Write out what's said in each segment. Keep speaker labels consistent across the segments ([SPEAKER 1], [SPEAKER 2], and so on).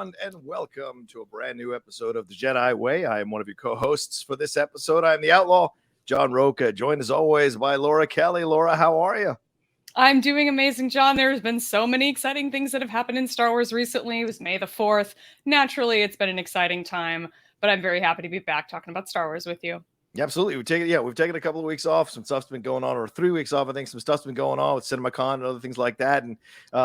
[SPEAKER 1] everyone, and welcome to a brand new episode of the Jedi Way. I am one of your co-hosts for this episode. I am the Outlaw, John Rocha, joined as always by Laura Kelly. Laura, how are you?
[SPEAKER 2] I'm doing amazing, John. There's been so many exciting things that have happened in Star Wars recently. It was May the 4th. Naturally, it's been an exciting time, but I'm very happy to be back talking about Star Wars with you.
[SPEAKER 1] Yeah, absolutely. We've taken a couple of weeks off. Some stuff's been going on, or 3 weeks off. I think some stuff's been going on with CinemaCon and other things like that. And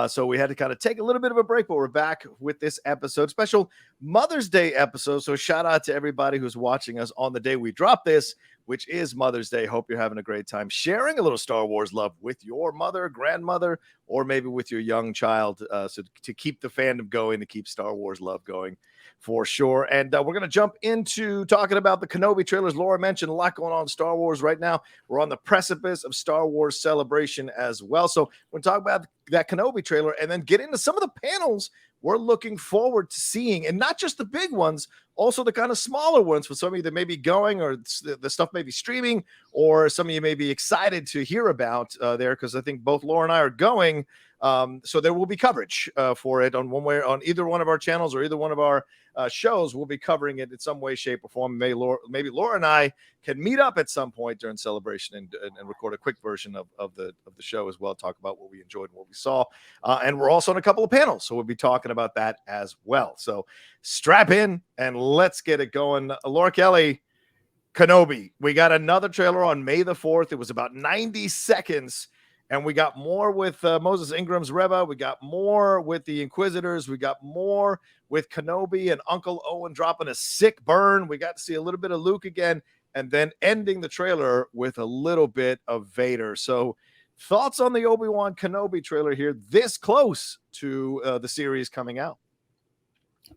[SPEAKER 1] so we had to kind of take a little bit of a break, but we're back with this episode, special Mother's Day episode. So shout out to everybody who's watching us on the day we drop this, which is Mother's Day. Hope you're having a great time sharing a little Star Wars love with your mother, grandmother, or maybe with your young child. So to keep the fandom going, to keep Star Wars love going. For sure. And we're going to jump into talking about the Kenobi trailers. Laura mentioned a lot going on in Star Wars right now. We're on the precipice of Star Wars Celebration as well. So we're going to talk about that Kenobi trailer and then get into some of the panels we're looking forward to seeing. And not just the big ones, also the kind of smaller ones for some of you that may be going, or the stuff may be streaming, or some of you may be excited to hear about there, because I think both Laura and I are going. So there will be coverage for it on either one of our channels or either one of our shows. We'll be covering it in some way, shape, or form. Maybe Laura and I can meet up at some point during Celebration and record a quick version of the show as well. Talk about what we enjoyed and what we saw. And we're also on a couple of panels, so we'll be talking about that as well. So strap in and let's get it going. Laura Kelly, Kenobi. We got another trailer on May the 4th. It was about 90 seconds. And we got more with Moses Ingram's Reva. We got more with the Inquisitors. We got more with Kenobi and Uncle Owen dropping a sick burn. We got to see a little bit of Luke again, and then ending the trailer with a little bit of Vader. So thoughts on the Obi-Wan Kenobi trailer here this close to the series coming out?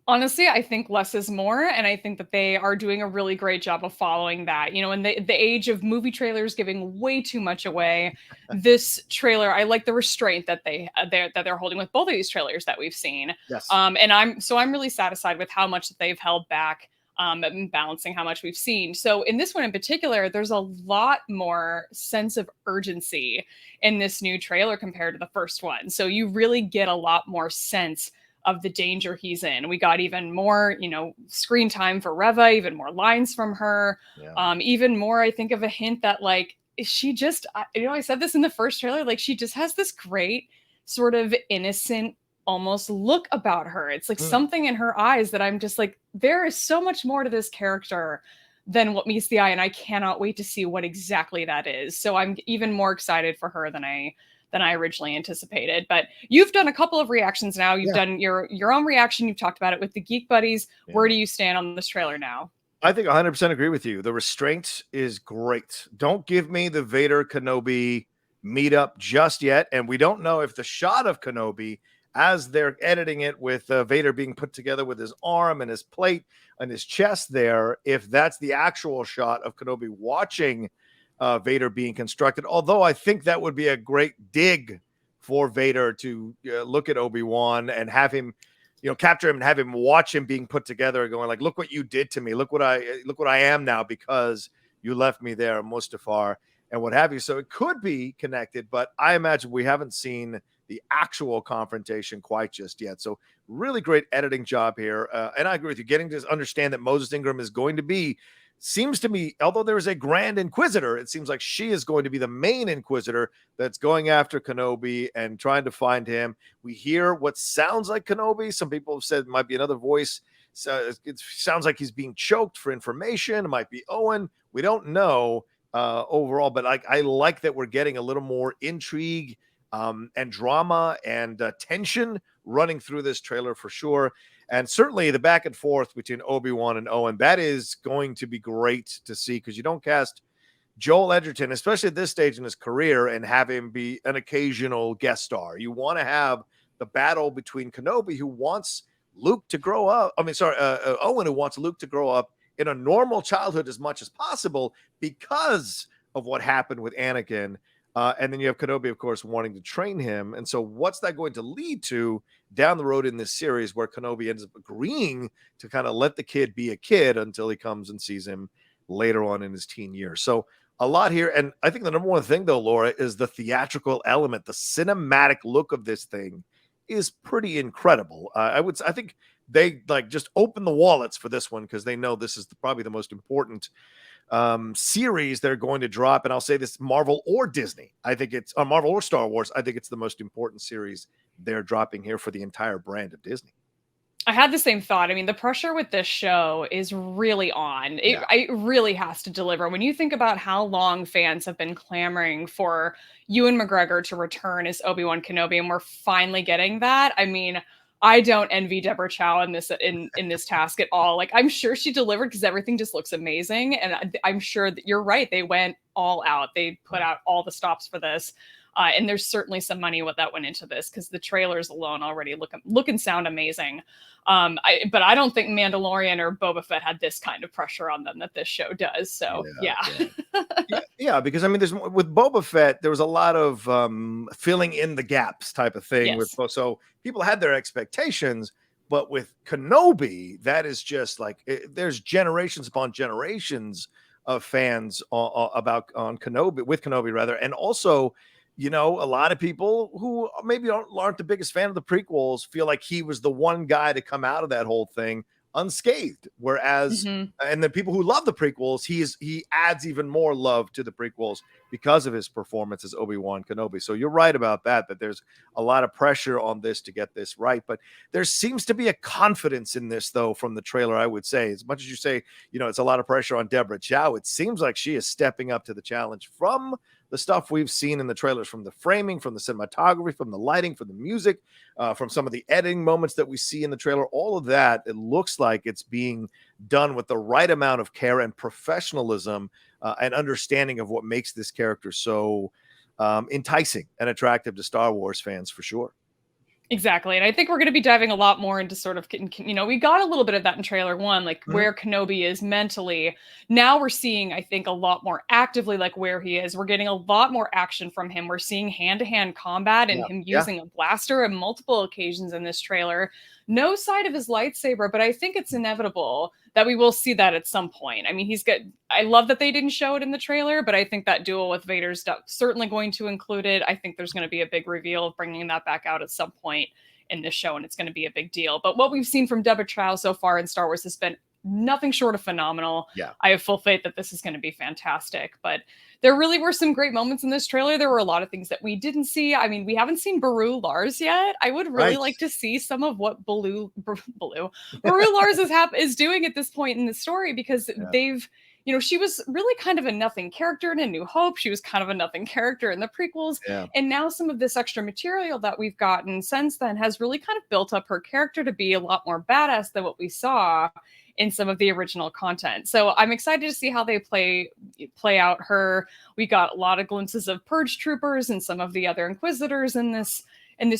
[SPEAKER 2] Honestly, I think less is more, and I think that they are doing a really great job of following that. You know, in the age of movie trailers giving way too much away, this trailer, I like the restraint that they're holding with both of these trailers that we've seen.
[SPEAKER 1] Yes.
[SPEAKER 2] And I'm really satisfied with how much that they've held back, and balancing how much we've seen. So in this one in particular, there's a lot more sense of urgency in this new trailer compared to the first one. So you really get a lot more sense of the danger he's in. We got even more, screen time for Reva, even more lines from her.
[SPEAKER 1] Yeah.
[SPEAKER 2] Even more, I think, of a hint that, like, she just, I said this in the first trailer, like, she just has this great sort of innocent, almost look about her. It's like something in her eyes that I'm just like, there is so much more to this character than what meets the eye, and I cannot wait to see what exactly that is. So I'm even more excited for her than I originally anticipated. But you've done a couple of reactions now. You've done your own reaction. You've talked about it with the Geek Buddies. Yeah. Where do you stand on this trailer now?
[SPEAKER 1] I think 100% agree with you. The restraint is great. Don't give me the Vader Kenobi meetup just yet. And we don't know if the shot of Kenobi, as they're editing it with Vader being put together with his arm and his plate and his chest there, if that's the actual shot of Kenobi watching Vader being constructed. Although I think that would be a great dig for Vader to look at Obi-Wan and have him, capture him and have him watch him being put together, going like, "Look what you did to me. Look what I am now because you left me there, Mustafar," and what have you. So it could be connected, but I imagine we haven't seen the actual confrontation quite just yet. So really great editing job here, and I agree with you. Getting to understand that Moses Ingram is going to be. Seems to me, although there is a Grand Inquisitor, it seems like she is going to be the main Inquisitor that's going after Kenobi and trying to find him. We hear what sounds like Kenobi. Some people have said it might be another voice. So it sounds like he's being choked for information. It might be Owen. We don't know overall, but I like that we're getting a little more intrigue and drama and tension running through this trailer for sure. And certainly the back and forth between Obi-Wan and Owen, that is going to be great to see, because you don't cast Joel Edgerton, especially at this stage in his career, and have him be an occasional guest star. You want to have the battle between Kenobi, who wants Luke to grow up. Owen, who wants Luke to grow up in a normal childhood as much as possible because of what happened with Anakin. And then you have Kenobi, of course, wanting to train him. And so what's that going to lead to down the road in this series, where Kenobi ends up agreeing to kind of let the kid be a kid until he comes and sees him later on in his teen years? So a lot here. And I think the number one thing, though, Laura, is the theatrical element. The cinematic look of this thing is pretty incredible. I think they like just open the wallets for this one because they know this is probably the most important series they're going to drop. And I'll say this, Marvel or Disney, I think it's Marvel or Star Wars, I think it's the most important series they're dropping here for the entire brand of Disney.
[SPEAKER 2] I had the same thought. I mean, the pressure with this show is really on. It really has to deliver. When you think about how long fans have been clamoring for Ewan McGregor to return as Obi-Wan Kenobi, and we're finally getting that. I mean, I don't envy Deborah Chow in this task at all. Like, I'm sure she delivered because everything just looks amazing, and I'm sure that you're right. They went all out. They put out all the stops for this. And there's certainly some money what that went into this because the trailers alone already look and sound amazing. But I don't think Mandalorian or Boba Fett had this kind of pressure on them that this show does. So
[SPEAKER 1] yeah, because I mean, there's with Boba Fett, there was a lot of filling in the gaps type of thing.
[SPEAKER 2] Yes.
[SPEAKER 1] So people had their expectations, but with Kenobi, that is just like there's generations upon generations of fans on Kenobi with Kenobi rather, and also. You know, a lot of people who maybe aren't the biggest fan of the prequels feel like he was the one guy to come out of that whole thing unscathed. Whereas, and the people who love the prequels, he adds even more love to the prequels because of his performance as Obi-Wan Kenobi. So you're right about that there's a lot of pressure on this to get this right. But there seems to be a confidence in this, though, from the trailer, I would say. As much as you say, you know, it's a lot of pressure on Deborah Chow, it seems like she is stepping up to the challenge from the stuff we've seen in the trailers, from the framing, from the cinematography, from the lighting, from the music, from some of the editing moments that we see in the trailer, all of that, it looks like it's being done with the right amount of care and professionalism and understanding of what makes this character so enticing and attractive to Star Wars fans for sure.
[SPEAKER 2] Exactly. And I think we're going to be diving a lot more into sort of, you know, we got a little bit of that in trailer one, like where Kenobi is mentally. Now we're seeing, I think, a lot more actively like where he is. We're getting a lot more action from him. We're seeing hand-to-hand combat and him using a blaster on multiple occasions in this trailer. No sight of his lightsaber, but I think it's inevitable that we will see that at some point. I mean, I love that they didn't show it in the trailer, but I think that duel with Vader's certainly going to include it. I think there's going to be a big reveal of bringing that back out at some point in this show, and it's going to be a big deal. But what we've seen from Deborah Chow so far in Star Wars has been nothing short of phenomenal.
[SPEAKER 1] Yeah.
[SPEAKER 2] I have full faith that this is going to be fantastic. But there really were some great moments in this trailer. There were a lot of things that we didn't see. I mean, we haven't seen Beru Lars yet. I would really like to see some of what Beru Lars is doing at this point in the story, because they've, you know, she was really kind of a nothing character in A New Hope. She was kind of a nothing character in the prequels.
[SPEAKER 1] Yeah.
[SPEAKER 2] And now some of this extra material that we've gotten since then has really kind of built up her character to be a lot more badass than what we saw in some of the original content. So I'm excited to see how they play out her. We got a lot of glimpses of Purge troopers and some of the other Inquisitors in this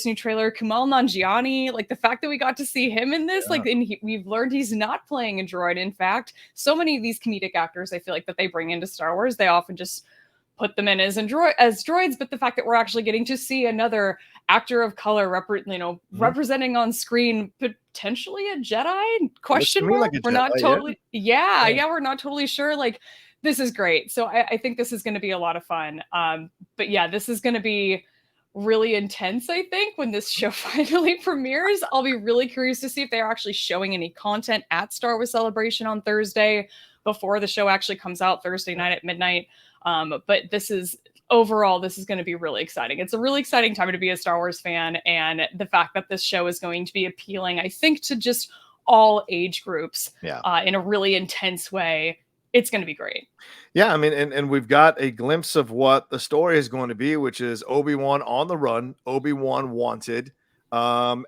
[SPEAKER 2] new trailer. Kumail Nanjiani, like the fact that we got to see him in this, we've learned he's not playing a droid. In fact, so many of these comedic actors, I feel like that they bring into Star Wars, they often just put them in as droids, but the fact that we're actually getting to see another actor of color representing on screen potentially a Jedi question mark.
[SPEAKER 1] Like
[SPEAKER 2] we're not totally we're not totally sure. Like, this is great. So I think this is going to be a lot of fun. But yeah, this is going to be really intense. I think when this show finally premieres, I'll be really curious to see if they're actually showing any content at Star Wars Celebration on Thursday before the show actually comes out Thursday night at midnight. But this is going to be really exciting. It's a really exciting time to be a Star Wars fan. And the fact that this show is going to be appealing, I think, to just all age groups in a really intense way, it's going to be great.
[SPEAKER 1] Yeah, I mean, and we've got a glimpse of what the story is going to be, which is Obi-Wan on the run, Obi-Wan wanted, and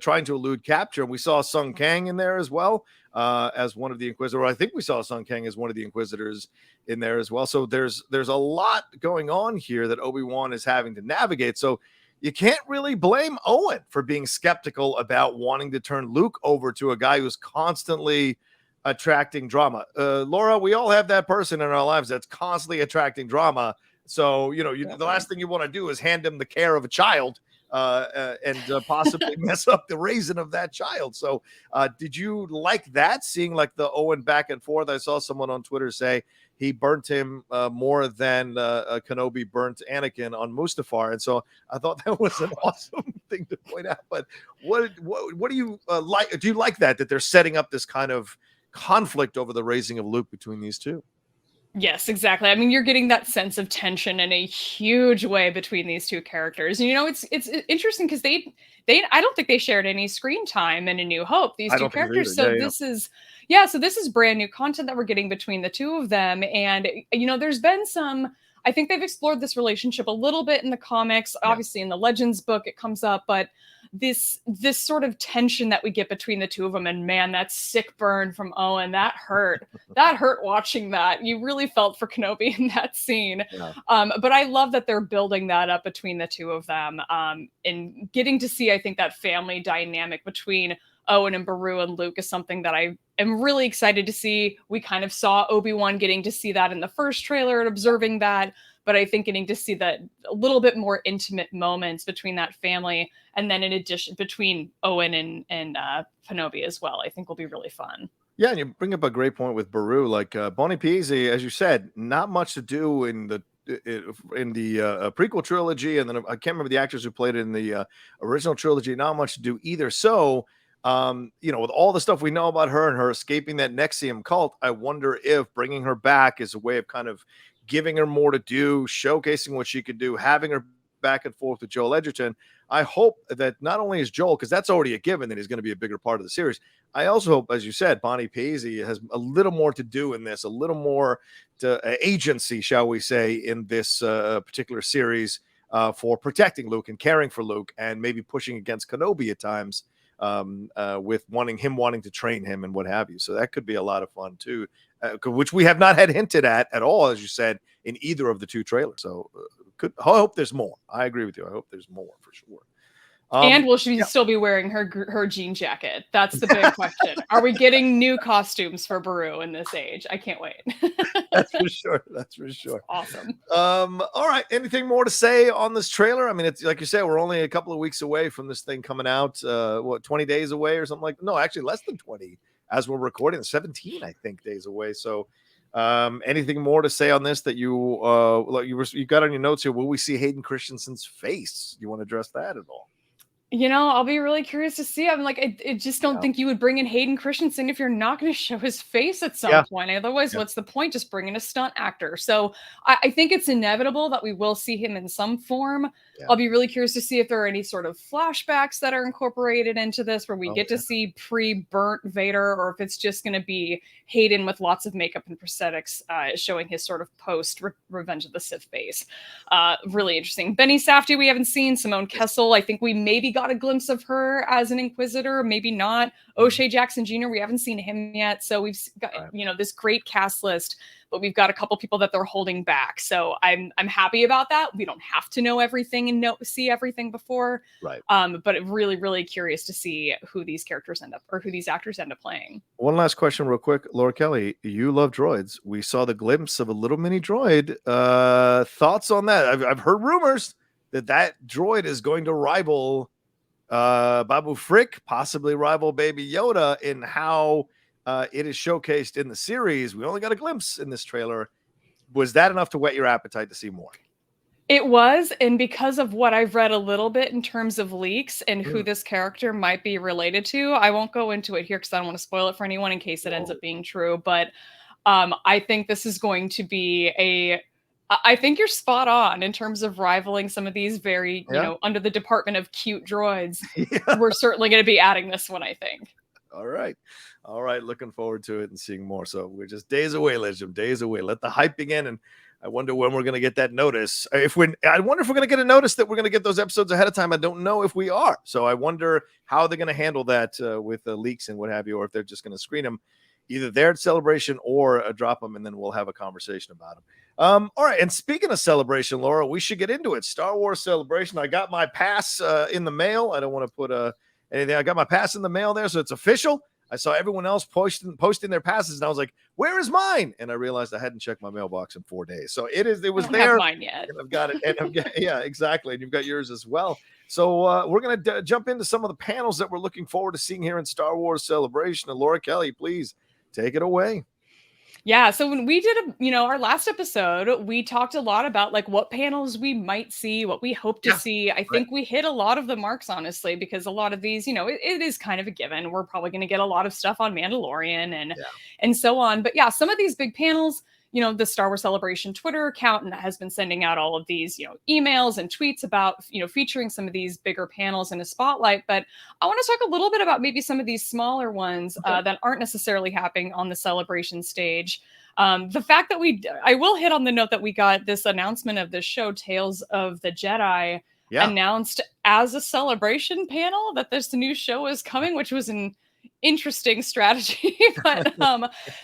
[SPEAKER 1] trying to elude capture. And we saw Sung Kang in there as well, as one of the Inquisitors. I think we saw Sung Kang as one of the Inquisitors in there as well. So there's a lot going on here that Obi-Wan is having to navigate. So you can't really blame Owen for being skeptical about wanting to turn Luke over to a guy who's constantly attracting drama. Laura, we all have that person in our lives that's constantly attracting drama. So, the last thing you want to do is hand him the care of a child and possibly mess up the raising of that child. So did you like that, seeing like the Owen back and forth? I saw someone on Twitter say he burnt him more than Kenobi burnt Anakin on Mustafar. And so I thought that was an awesome thing to point out. But what do you like? Do you like that they're setting up this kind of conflict over the raising of Luke between these two?
[SPEAKER 2] Yes, exactly. I mean, you're getting that sense of tension in a huge way between these two characters. And it's interesting because they I don't think they shared any screen time in A New Hope, these
[SPEAKER 1] I
[SPEAKER 2] two
[SPEAKER 1] don't think so
[SPEAKER 2] characters.
[SPEAKER 1] either.
[SPEAKER 2] So
[SPEAKER 1] Yeah,
[SPEAKER 2] this is yeah, so this is brand new content that we're getting between the two of them. And there's been some I think they've explored this relationship a little bit in the comics.
[SPEAKER 1] yeah.
[SPEAKER 2] Obviously in the Legends book it comes up, but this sort of tension that we get between the two of them, and man, that sick burn from Owen, that hurt. That hurt watching that. You really felt for Kenobi in that scene.
[SPEAKER 1] Yeah.
[SPEAKER 2] But I love that they're building that up between the two of them, and getting to see, I think, that family dynamic between Owen and Beru and Luke is something that I am really excited to see. We kind of saw Obi-Wan getting to see that in the first trailer and observing that, but I think getting to see that a little bit more intimate moments between that family, and then in addition between Owen and Kenobi as well, I think will be really fun.
[SPEAKER 1] Yeah, and you bring up a great point with Beru. Like Bonnie Piesse, as you said, not much to do in the prequel trilogy, and then I can't remember the actors who played it in the original trilogy. Not much to do either. So, with all the stuff we know about her and her escaping that Nexium cult, I wonder if bringing her back is a way of kind of giving her more to do, showcasing what she could do, having her back and forth with Joel Edgerton. I hope that not only is Joel, because that's already a given that he's going to be a bigger part of the series. I also hope, as you said, Bonnie Piesse has a little more to do in this, a little more to agency, shall we say, in this particular series for protecting Luke and caring for Luke, and maybe pushing against Kenobi at times, with wanting to train him and what have you. So that could be a lot of fun too, which we have not had hinted at all, as you said, in either of the two trailers. So I hope there's more. I agree with you. I hope there's more for sure.
[SPEAKER 2] And will she still be wearing her jean jacket? That's the big question. Are we getting new costumes for Beru in this age? I can't wait.
[SPEAKER 1] That's for sure. That's for sure.
[SPEAKER 2] Awesome.
[SPEAKER 1] All right. Anything more to say on this trailer? I mean, it's like you said, we're only a couple of weeks away from this thing coming out. 20 days away or something like that? No, actually less than 20 as we're recording. 17, I think, days away. So anything more to say on this that you got on your notes here? Will we see Hayden Christensen's face? You want to address that at all?
[SPEAKER 2] I'll be really curious to see. I'm like, I just don't think you would bring in Hayden Christensen if you're not going to show his face at some point. Otherwise, what's the point? Just bring in a stunt actor. So I think it's inevitable that we will see him in some form. Yeah. I'll be really curious to see if there are any sort of flashbacks that are incorporated into this where we get to see pre-burnt Vader, or if it's just going to be Hayden with lots of makeup and prosthetics showing his sort of post-Revenge of the Sith face. Really interesting. Benny Safdie, we haven't seen. Simone Kessel, I think we maybe got a glimpse of her as an Inquisitor, maybe not. O'Shea Jackson Jr., we haven't seen him yet. So we've got, this great cast list, but we've got a couple people that they're holding back. So I'm happy about that. We don't have to know everything and see everything before.
[SPEAKER 1] Right.
[SPEAKER 2] But I'm really, really curious to see who these characters who these actors end up playing.
[SPEAKER 1] One last question real quick. Laura Kelly, you love droids. We saw the glimpse of a little mini droid. Thoughts on that? I've heard rumors that droid is going to rival Babu Frick, possibly rival Baby Yoda in how it is showcased in the series. We only got a glimpse in this trailer. Was that enough to whet your appetite to see more?
[SPEAKER 2] It was, and because of what I've read a little bit in terms of leaks and who this character might be related to, I won't go into it here because I don't want to spoil it for anyone in case it ends up being true. But I think this is going to be I think you're spot on in terms of rivaling some of these very, under the department of cute droids. We're certainly going to be adding this one, I think.
[SPEAKER 1] All right. Looking forward to it and seeing more. So we're just days away, Legend, days away. Let the hype begin. And I wonder when we're going to get that notice. I wonder if we're going to get a notice that we're going to get those episodes ahead of time. I don't know if we are. So I wonder how they're going to handle that with the leaks and what have you, or if they're just going to screen them either there at Celebration or drop them, and then we'll have a conversation about them. All right. And speaking of Celebration, Laura, we should get into it. Star Wars Celebration. I got my pass in the mail. I don't want to put anything. I got my pass in the mail there, so it's official. I saw everyone else posting their passes, and I was like, "Where is mine?" And I realized I hadn't checked my mailbox in 4 days. So it was
[SPEAKER 2] I don't
[SPEAKER 1] there.
[SPEAKER 2] have mine yet.
[SPEAKER 1] And I've got it. Yeah, exactly. And you've got yours as well. So we're gonna jump into some of the panels that we're looking forward to seeing here in Star Wars Celebration. And Laura Kelly, please take it away.
[SPEAKER 2] Yeah, so when we did our last episode, we talked a lot about like what panels we might see, what we hope to
[SPEAKER 1] Yeah.
[SPEAKER 2] see. I
[SPEAKER 1] Right.
[SPEAKER 2] think we hit a lot of the marks, honestly, because a lot of these, it is kind of a given. We're probably going to get a lot of stuff on Mandalorian
[SPEAKER 1] Yeah.
[SPEAKER 2] and so on. But yeah, some of these big panels, the Star Wars Celebration Twitter account and has been sending out all of these, emails and tweets about, featuring some of these bigger panels in a spotlight. But I want to talk a little bit about maybe some of these smaller ones
[SPEAKER 1] Okay.
[SPEAKER 2] that aren't necessarily happening on the celebration stage. The fact that I will hit on the note that we got this announcement of the show Tales of the Jedi
[SPEAKER 1] Yeah.
[SPEAKER 2] announced as a celebration panel that this new show is coming, which was an interesting strategy. But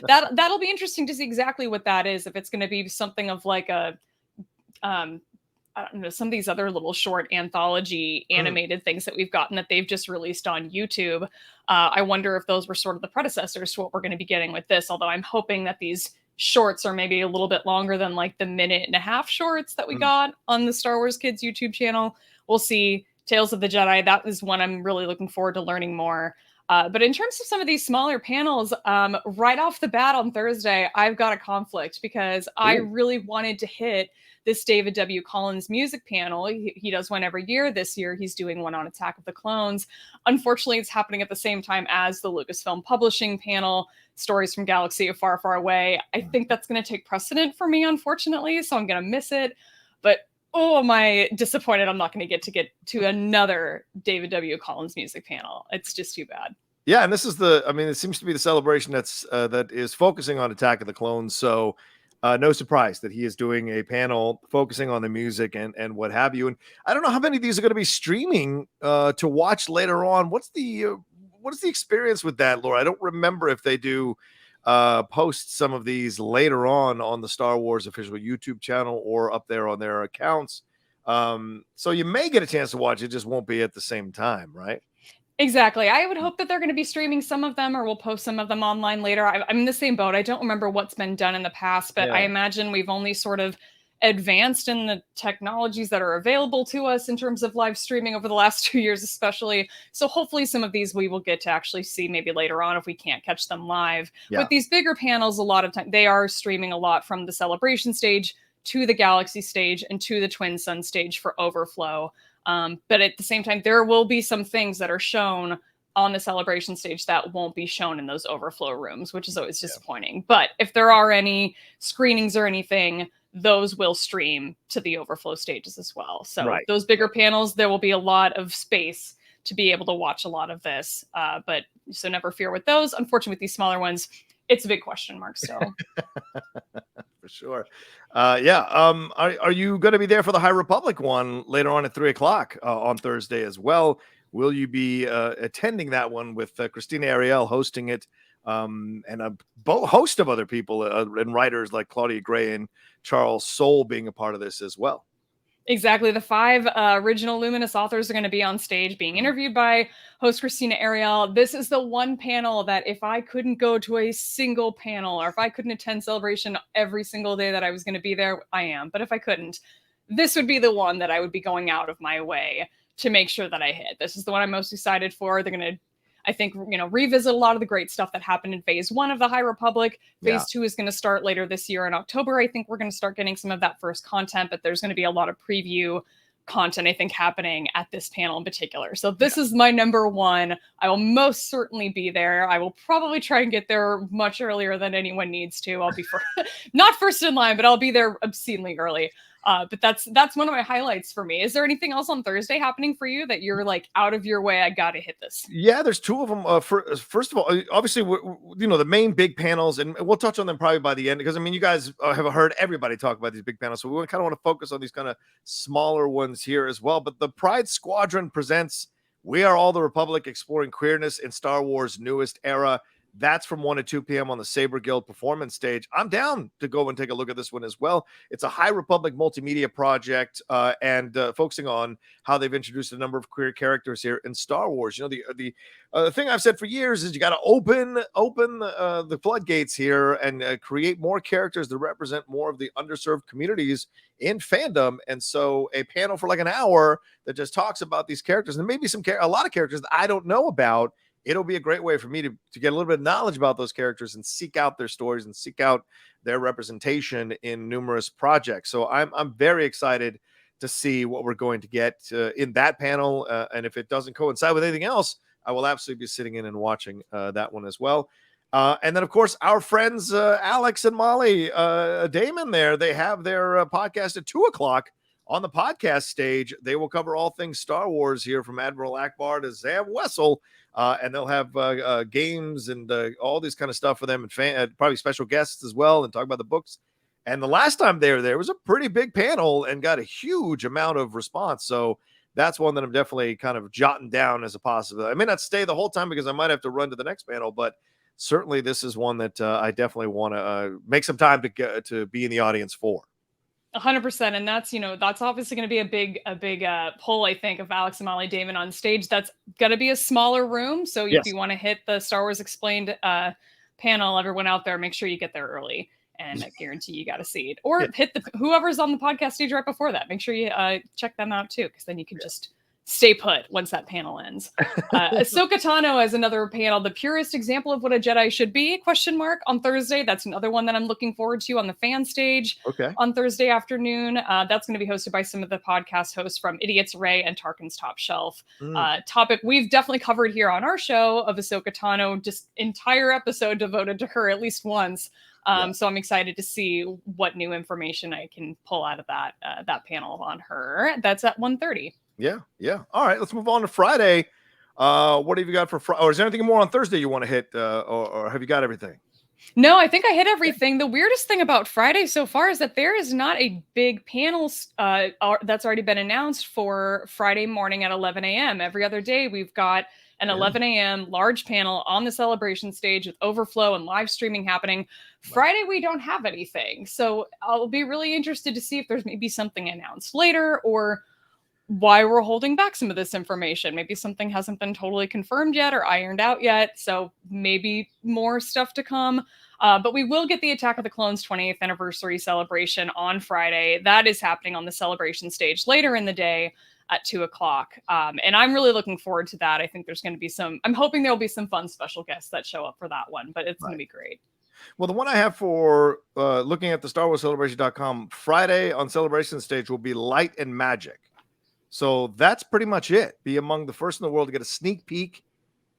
[SPEAKER 2] that'll be interesting to see exactly what that is. If it's going to be something of like a um, I don't know, some of these other little short anthology
[SPEAKER 1] Mm.
[SPEAKER 2] animated things that we've gotten that they've just released on YouTube. I wonder if those were sort of the predecessors to what we're going to be getting with this. Although I'm hoping that these shorts are maybe a little bit longer than like the minute and a half shorts that we
[SPEAKER 1] Mm.
[SPEAKER 2] got on the Star Wars Kids YouTube channel. We'll see. Tales of the Jedi, that is one I'm really looking forward to learning more. But in terms of some of these smaller panels, right off the bat on Thursday, I've got a conflict because I
[SPEAKER 1] Ooh.
[SPEAKER 2] really wanted to hit this David W. Collins music panel. He does one every year. This year, he's doing one on Attack of the Clones. Unfortunately, it's happening at the same time as the Lucasfilm Publishing panel, Stories from Galaxy of Far, Far Away. I think that's going to take precedent for me, unfortunately, so I'm going to miss it. But oh, am I disappointed I'm not going to get to another David W. Collins music panel. It's just too bad.
[SPEAKER 1] Yeah, and this is it seems to be the celebration that is focusing on Attack of the Clones. So no surprise that he is doing a panel focusing on the music and what have you. And I don't know how many of these are going to be streaming to watch later on. What is the experience with that, Laura? I don't remember if they do post some of these later on the Star Wars official YouTube channel or up there on their accounts. So you may get a chance to watch it, just won't be at the same time, right?
[SPEAKER 2] Exactly. I would hope that they're going to be streaming some of them or we'll post some of them online later. I'm in the same boat. I don't remember what's been done in the past, but I
[SPEAKER 1] Yeah.
[SPEAKER 2] imagine we've only sort of advanced in the technologies that are available to us in terms of live streaming over the last 2 years, especially. So hopefully some of these we will get to actually see maybe later on if we can't catch them live.
[SPEAKER 1] Yeah.
[SPEAKER 2] With these bigger panels, a lot of time they are streaming a lot from the celebration stage to the Galaxy stage and to the Twin Sun stage for overflow. But at the same time, there will be some things that are shown on the celebration stage that won't be shown in those overflow rooms, which is always disappointing. Yeah. But if there are any screenings or anything, those will stream to the overflow stages as well. So those bigger panels, there will be a lot of space to be able to watch a lot of this. But so never fear with those. Unfortunately, with these smaller ones, it's a big question mark still.
[SPEAKER 1] For sure. Are you going to be there for the High Republic one later on at 3:00 on Thursday as well? Will you be attending that one with Christina Ariel hosting it, and a host of other people and writers like Claudia Gray and Charles Soule being a part of this as well?
[SPEAKER 2] Exactly. The 5 original Luminous authors are going to be on stage being interviewed by host Christina Ariel. This is the one panel that if I couldn't go to a single panel or if I couldn't attend Celebration every single day that I was going to be there, I am. But if I couldn't, this would be the one that I would be going out of my way to make sure that I hit. This is the one I'm most excited for. They're going to, I think, revisit a lot of the great stuff that happened in phase 1 of the High Republic. Phase 2 is going to start later this year in October. I think we're going to start getting some of that first content, but there's going to be a lot of preview content, I think, happening at this panel in particular. So this is my number one. I will most certainly be there. I will probably try and get there much earlier than anyone needs to. I'll be not first in line, but I'll be there obscenely early. But that's one of my highlights for me. Is there anything else on Thursday happening for you that you're like out of your way? I got to hit this.
[SPEAKER 1] Yeah, there's 2 of them. First of all, obviously, the main big panels, and we'll touch on them probably by the end because you guys have heard everybody talk about these big panels, so we kind of want to focus on these kind of smaller ones here as well. But the Pride Squadron presents "We Are All the Republic: Exploring Queerness in Star Wars' Newest Era." That's from 1 to 2 p.m. on the Saber Guild performance stage. I'm down to go and take a look at this one as well. It's a High Republic multimedia project and focusing on how they've introduced a number of queer characters here in Star Wars. The thing I've said for years is you got to open the floodgates here and create more characters that represent more of the underserved communities in fandom. And so a panel for like an hour that just talks about these characters and maybe a lot of characters that I don't know about it'll be a great way for me to get a little bit of knowledge about those characters and seek out their stories and seek out their representation in numerous projects. So I'm very excited to see what we're going to get in that panel. And if it doesn't coincide with anything else, I will absolutely be sitting in and watching that one as well. And then, of course, our friends Alex and Molly Damon there, they have their podcast at 2:00 on the podcast stage. They will cover all things Star Wars here from Admiral Akbar to Zam Wessel. And they'll have games and all this kind of stuff for them, and probably special guests as well, and talk about the books. And the last time they were there was a pretty big panel and got a huge amount of response. So that's one that I'm definitely kind of jotting down as a possibility. I may not stay the whole time because I might have to run to the next panel, but certainly this is one that I definitely want to make some time to be in the audience for.
[SPEAKER 2] 100%. And that's, that's obviously going to be a big pull, I think, of Alex and Molly Damon on stage. That's going to be a smaller room. So if you want to hit the Star Wars Explained panel, everyone out there, make sure you get there early. And I guarantee you got a seat. Or hit whoever's on the podcast stage right before that. Make sure you check them out too, because then you can just stay put once that panel ends. Ahsoka Tano has another panel, the purest example of what a Jedi should be, ? On Thursday. That's another one that I'm looking forward to on the fan stage on Thursday afternoon. That's going to be hosted by some of the podcast hosts from Idiots Ray and Tarkin's Top Shelf. Topic we've definitely covered here on our show of Ahsoka Tano, just entire episode devoted to her at least once. So I'm excited to see what new information I can pull out of that panel on her. That's at 1:30.
[SPEAKER 1] Yeah. All right, let's move on to Friday. What have you got for Friday? Or is there anything more on Thursday you want to hit, or have you got everything?
[SPEAKER 2] No, I think I hit everything. The weirdest thing about Friday so far is that there is not a big panel that's already been announced for Friday morning at 11 a.m. Every other day, we've got an 11 a.m. large panel on the celebration stage with overflow and live streaming happening. Friday, we don't have anything. So I'll be really interested to see if there's maybe something announced later, or why we're holding back some of this information. Maybe something hasn't been totally confirmed yet or ironed out yet. So maybe more stuff to come. But we will get the Attack of the Clones 20th anniversary celebration on Friday. That is happening on the celebration stage later in the day at 2:00. And I'm really looking forward to that. I think there's going to be I'm hoping there'll be some fun special guests that show up for that one, but it's going to be great.
[SPEAKER 1] Well, the one I have for looking at the Star Wars Celebration.com Friday on celebration stage will be Light and Magic. So that's pretty much it. Be among the first in the world to get a sneak peek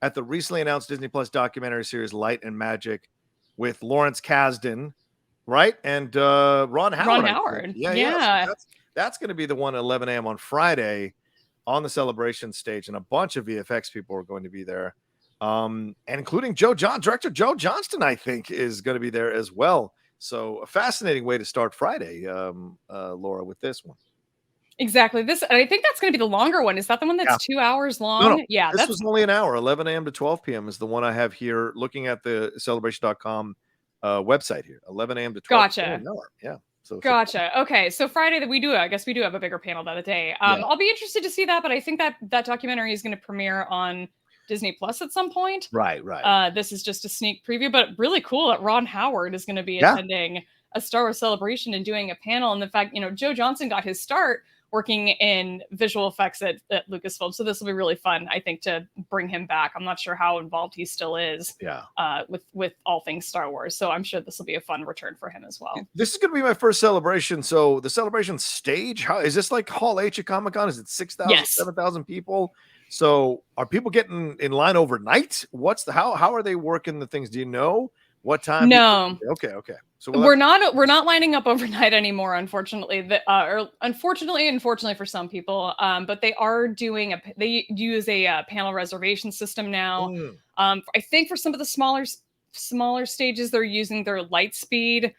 [SPEAKER 1] at the recently announced Disney Plus documentary series Light and Magic with Lawrence Kasdan, right? And Ron Howard. Yeah. So that's going to be the one at 11 a.m. on Friday on the celebration stage. And a bunch of VFX people are going to be there. And including director Joe Johnston, I think, is going to be there as well. So a fascinating way to start Friday, Laura, with this one.
[SPEAKER 2] Exactly. I think that's going to be the longer one. Is that the one that's 2 hours long?
[SPEAKER 1] No. Yeah. This was only an hour. 11 a.m. to 12 p.m. is the one I have here looking at the celebration.com website here. 11 a.m. to 12 p.m. Yeah. So
[SPEAKER 2] gotcha. Okay. So Friday I guess we do have a bigger panel that day. I'll be interested to see that, but I think that documentary is going to premiere on Disney Plus at some point.
[SPEAKER 1] Right.
[SPEAKER 2] This is just a sneak preview, but really cool that Ron Howard is going to be attending a Star Wars celebration and doing a panel. And the fact, Joe Johnston got his start working in visual effects at Lucasfilm. So this will be really fun, I think, to bring him back. I'm not sure how involved he still is with all things Star Wars. So I'm sure this will be a fun return for him as well.
[SPEAKER 1] This is going to be my first celebration. So the celebration stage, how is this like Hall H at Comic-Con? Is it 6,000, 7,000 people? So are people getting in line overnight? How are they working the things? Do you know what time?
[SPEAKER 2] No.
[SPEAKER 1] Okay. So
[SPEAKER 2] we're not lining up overnight anymore, unfortunately. Unfortunately for some people, but they are they use a panel reservation system now. I think for some of the smaller stages, they're using their Lightspeed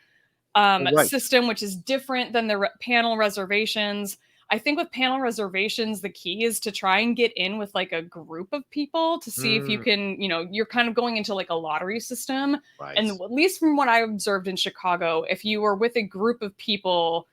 [SPEAKER 2] system, which is different than the panel reservations. I think with panel reservations, the key is to try and get in with like a group of people to see if you can, you're kind of going into like a lottery system. Right. And at least from what I observed in Chicago, if you were with a group of people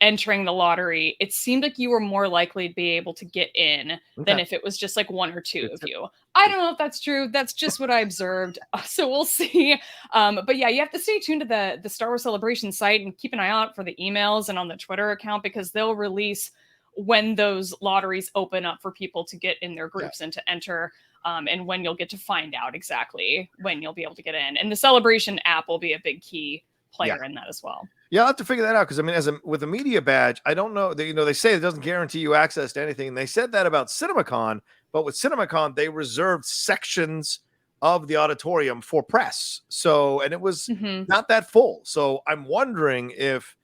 [SPEAKER 2] entering the lottery, it seemed like you were more likely to be able to get in than if it was just like one or two of you. I don't know if that's true. That's just what I observed. So we'll see. But yeah, you have to stay tuned to the Star Wars Celebration site and keep an eye out for the emails and on the Twitter account, because they'll release when those lotteries open up for people to get in their groups and to enter, and when you'll get to find out exactly when you'll be able to get in. And the Celebration app will be a big key player in that as well.
[SPEAKER 1] Yeah, I'll have to figure that out, because I mean, with a media badge, I don't know. They say it doesn't guarantee you access to anything. And they said that about CinemaCon, but with CinemaCon, they reserved sections of the auditorium for press. So, and it was not that full. So I'm wondering if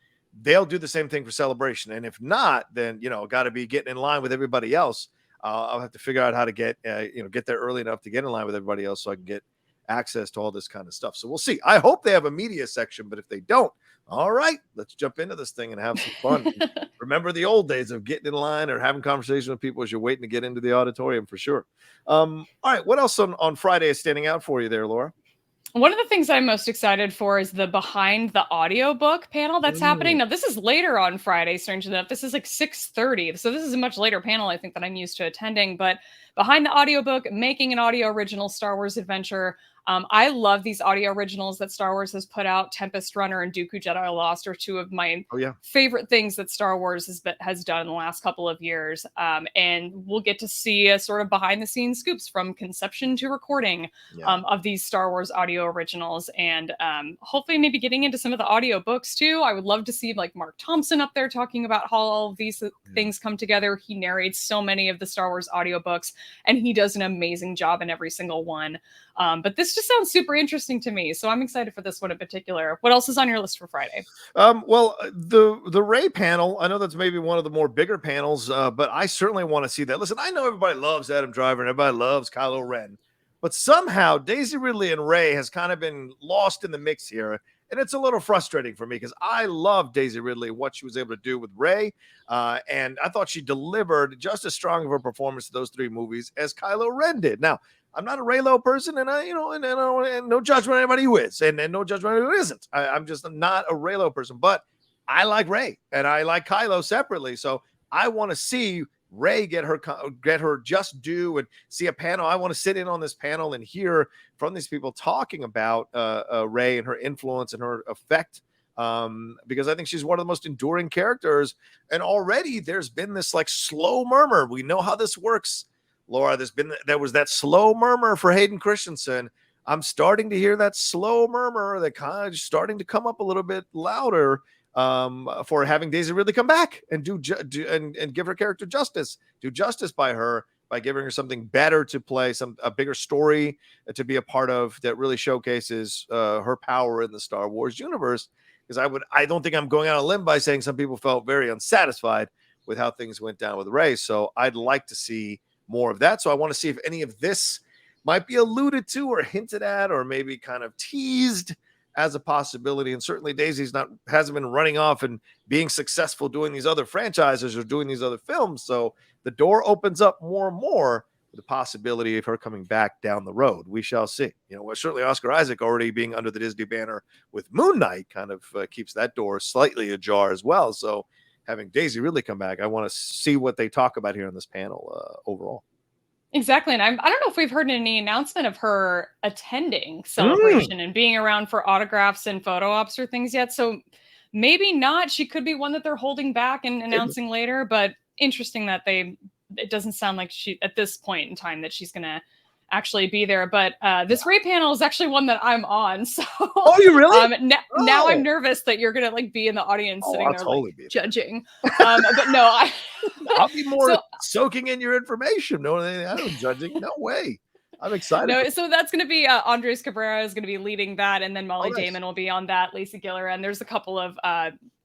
[SPEAKER 1] they'll do the same thing for Celebration. And if not, then, got to be getting in line with everybody else. I'll have to figure out how to get there early enough to get in line with everybody else so I can get access to all this kind of stuff. So we'll see. I hope they have a media section, but if they don't, all right, let's jump into this thing and have some fun. Remember the old days of getting in line or having conversation with people as you're waiting to get into the auditorium, for sure. All right, what else on Friday is standing out for you there, Laura?
[SPEAKER 2] One of the things I'm most excited for is the Behind the Audiobook panel that's happening. Now, this is later on Friday, strangely enough. This is like 6:30. So this is a much later panel, I think, than I'm used to attending. But Behind the Audiobook, making an audio original Star Wars adventure. I love these audio originals that Star Wars has put out. Tempest Runner and Dooku Jedi Lost are two of my favorite things that Star Wars has done in the last couple of years. And we'll get to see a sort of behind the scenes scoops from conception to recording of these Star Wars audio originals. And hopefully maybe getting into some of the audio books too. I would love to see like Mark Thompson up there talking about how all of these things come together. He narrates so many of the Star Wars audiobooks, and he does an amazing job in every single one. But this just sounds super interesting to me, so I'm excited for this one in particular. What else is on your list for Friday?
[SPEAKER 1] Well, the Rey panel, I know that's maybe one of the more bigger panels, but I certainly want to see that. Listen, I know everybody loves Adam Driver and everybody loves Kylo Ren, but somehow Daisy Ridley and Rey has kind of been lost in the mix here. And it's a little frustrating for me because I love Daisy Ridley, what she was able to do with Rey. And I thought she delivered just as strong of a performance to those three movies as Kylo Ren did. Now, I'm not a Reylo person, and and no judgment on anybody who is, and no judgment on who isn't. I'm just not a Reylo person, but I like Rey and I like Kylo separately. So I want to see Rey get her just due and see a panel. I want to sit in on this panel and hear from these people talking about Rey and her influence and her effect, because I think she's one of the most enduring characters. And already there's been this like slow murmur. We know how this works, Laura. There was that slow murmur for Hayden Christensen. I'm starting to hear that slow murmur that kind of starting to come up a little bit louder for having Daisy Ridley come back and and give her character justice, do justice by giving her something better to play, a bigger story to be a part of that really showcases her power in the Star Wars universe. Because I don't think I'm going out on a limb by saying some people felt very unsatisfied with how things went down with Rey. So I'd like to see more of that. So I want to see if any of this might be alluded to or hinted at or maybe kind of teased as a possibility. And certainly Daisy's hasn't been running off and being successful doing these other franchises or doing these other films. So the door opens up more and more with the possibility of her coming back down the road. We shall see. Certainly Oscar Isaac already being under the Disney banner with Moon Knight kind of keeps that door slightly ajar as well. So having Daisy Ridley come back, I want to see what they talk about here on this panel overall.
[SPEAKER 2] Exactly. And I don't know if we've heard any announcement of her attending Celebration and being around for autographs and photo ops or things yet. So maybe not. She could be one that they're holding back and announcing later, but interesting that it doesn't sound like she, at this point in time, that she's going to actually be there. But this Rey panel is actually one that I'm on. So
[SPEAKER 1] you really?
[SPEAKER 2] Now I'm nervous that you're gonna like be in the audience sitting there
[SPEAKER 1] totally
[SPEAKER 2] like, judging. But no,
[SPEAKER 1] I'll be more soaking in your information. No, I'm judging. No way. I'm excited.
[SPEAKER 2] No, so that's going to be Andres Cabrera is going to be leading that, and then Molly Damon will be on that. Lacey Gilleran. There's a couple of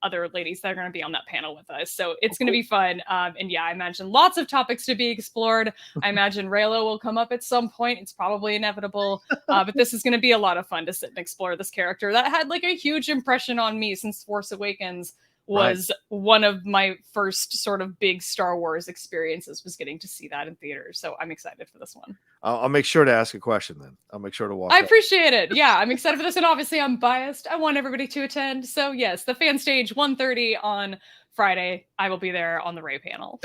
[SPEAKER 2] other ladies that are going to be on that panel with us, so it's going to be fun. And yeah, I imagine lots of topics to be explored. I imagine Reylo will come up at some point. It's probably inevitable, but this is going to be a lot of fun to sit and explore this character that had like a huge impression on me since Force Awakens. Was one of my first sort of big Star Wars experiences, was getting to see that in theaters. So I'm excited for this one.
[SPEAKER 1] I'll make sure to ask a question then. I'll make sure to walk.
[SPEAKER 2] I appreciate it. Yeah, I'm excited for this. And obviously I'm biased. I want everybody to attend. So yes, the fan stage 1:30 on Friday, I will be there on the Ray panel.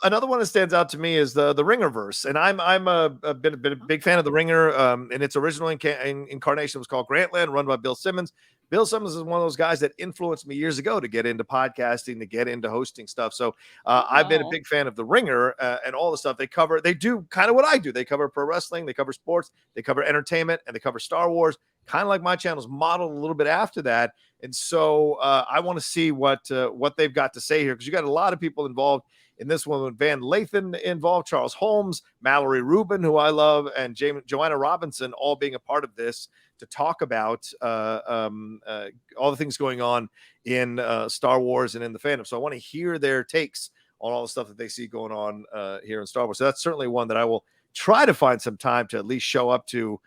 [SPEAKER 1] Another one that stands out to me is the Ringerverse, and I'm a big fan of the Ringer. And its original incarnation was called Grantland, run by Bill Simmons. Bill Simmons is one of those guys that influenced me years ago to get into podcasting, to get into hosting stuff. So I've been a big fan of the Ringer and all the stuff they cover. They do kind of what I do. They cover pro wrestling, they cover sports, they cover entertainment, and they cover Star Wars. Kind of like my channel's modeled a little bit after that. And so I want to see what they've got to say here, because you got a lot of people involved in this one, with Van Lathan involved, Charles Holmes, Mallory Rubin, who I love, and Joanna Robinson all being a part of this to talk about all the things going on in Star Wars and in the fandom. So I want to hear their takes on all the stuff that they see going on here in Star Wars. So that's certainly one that I will try to find some time to at least show up to,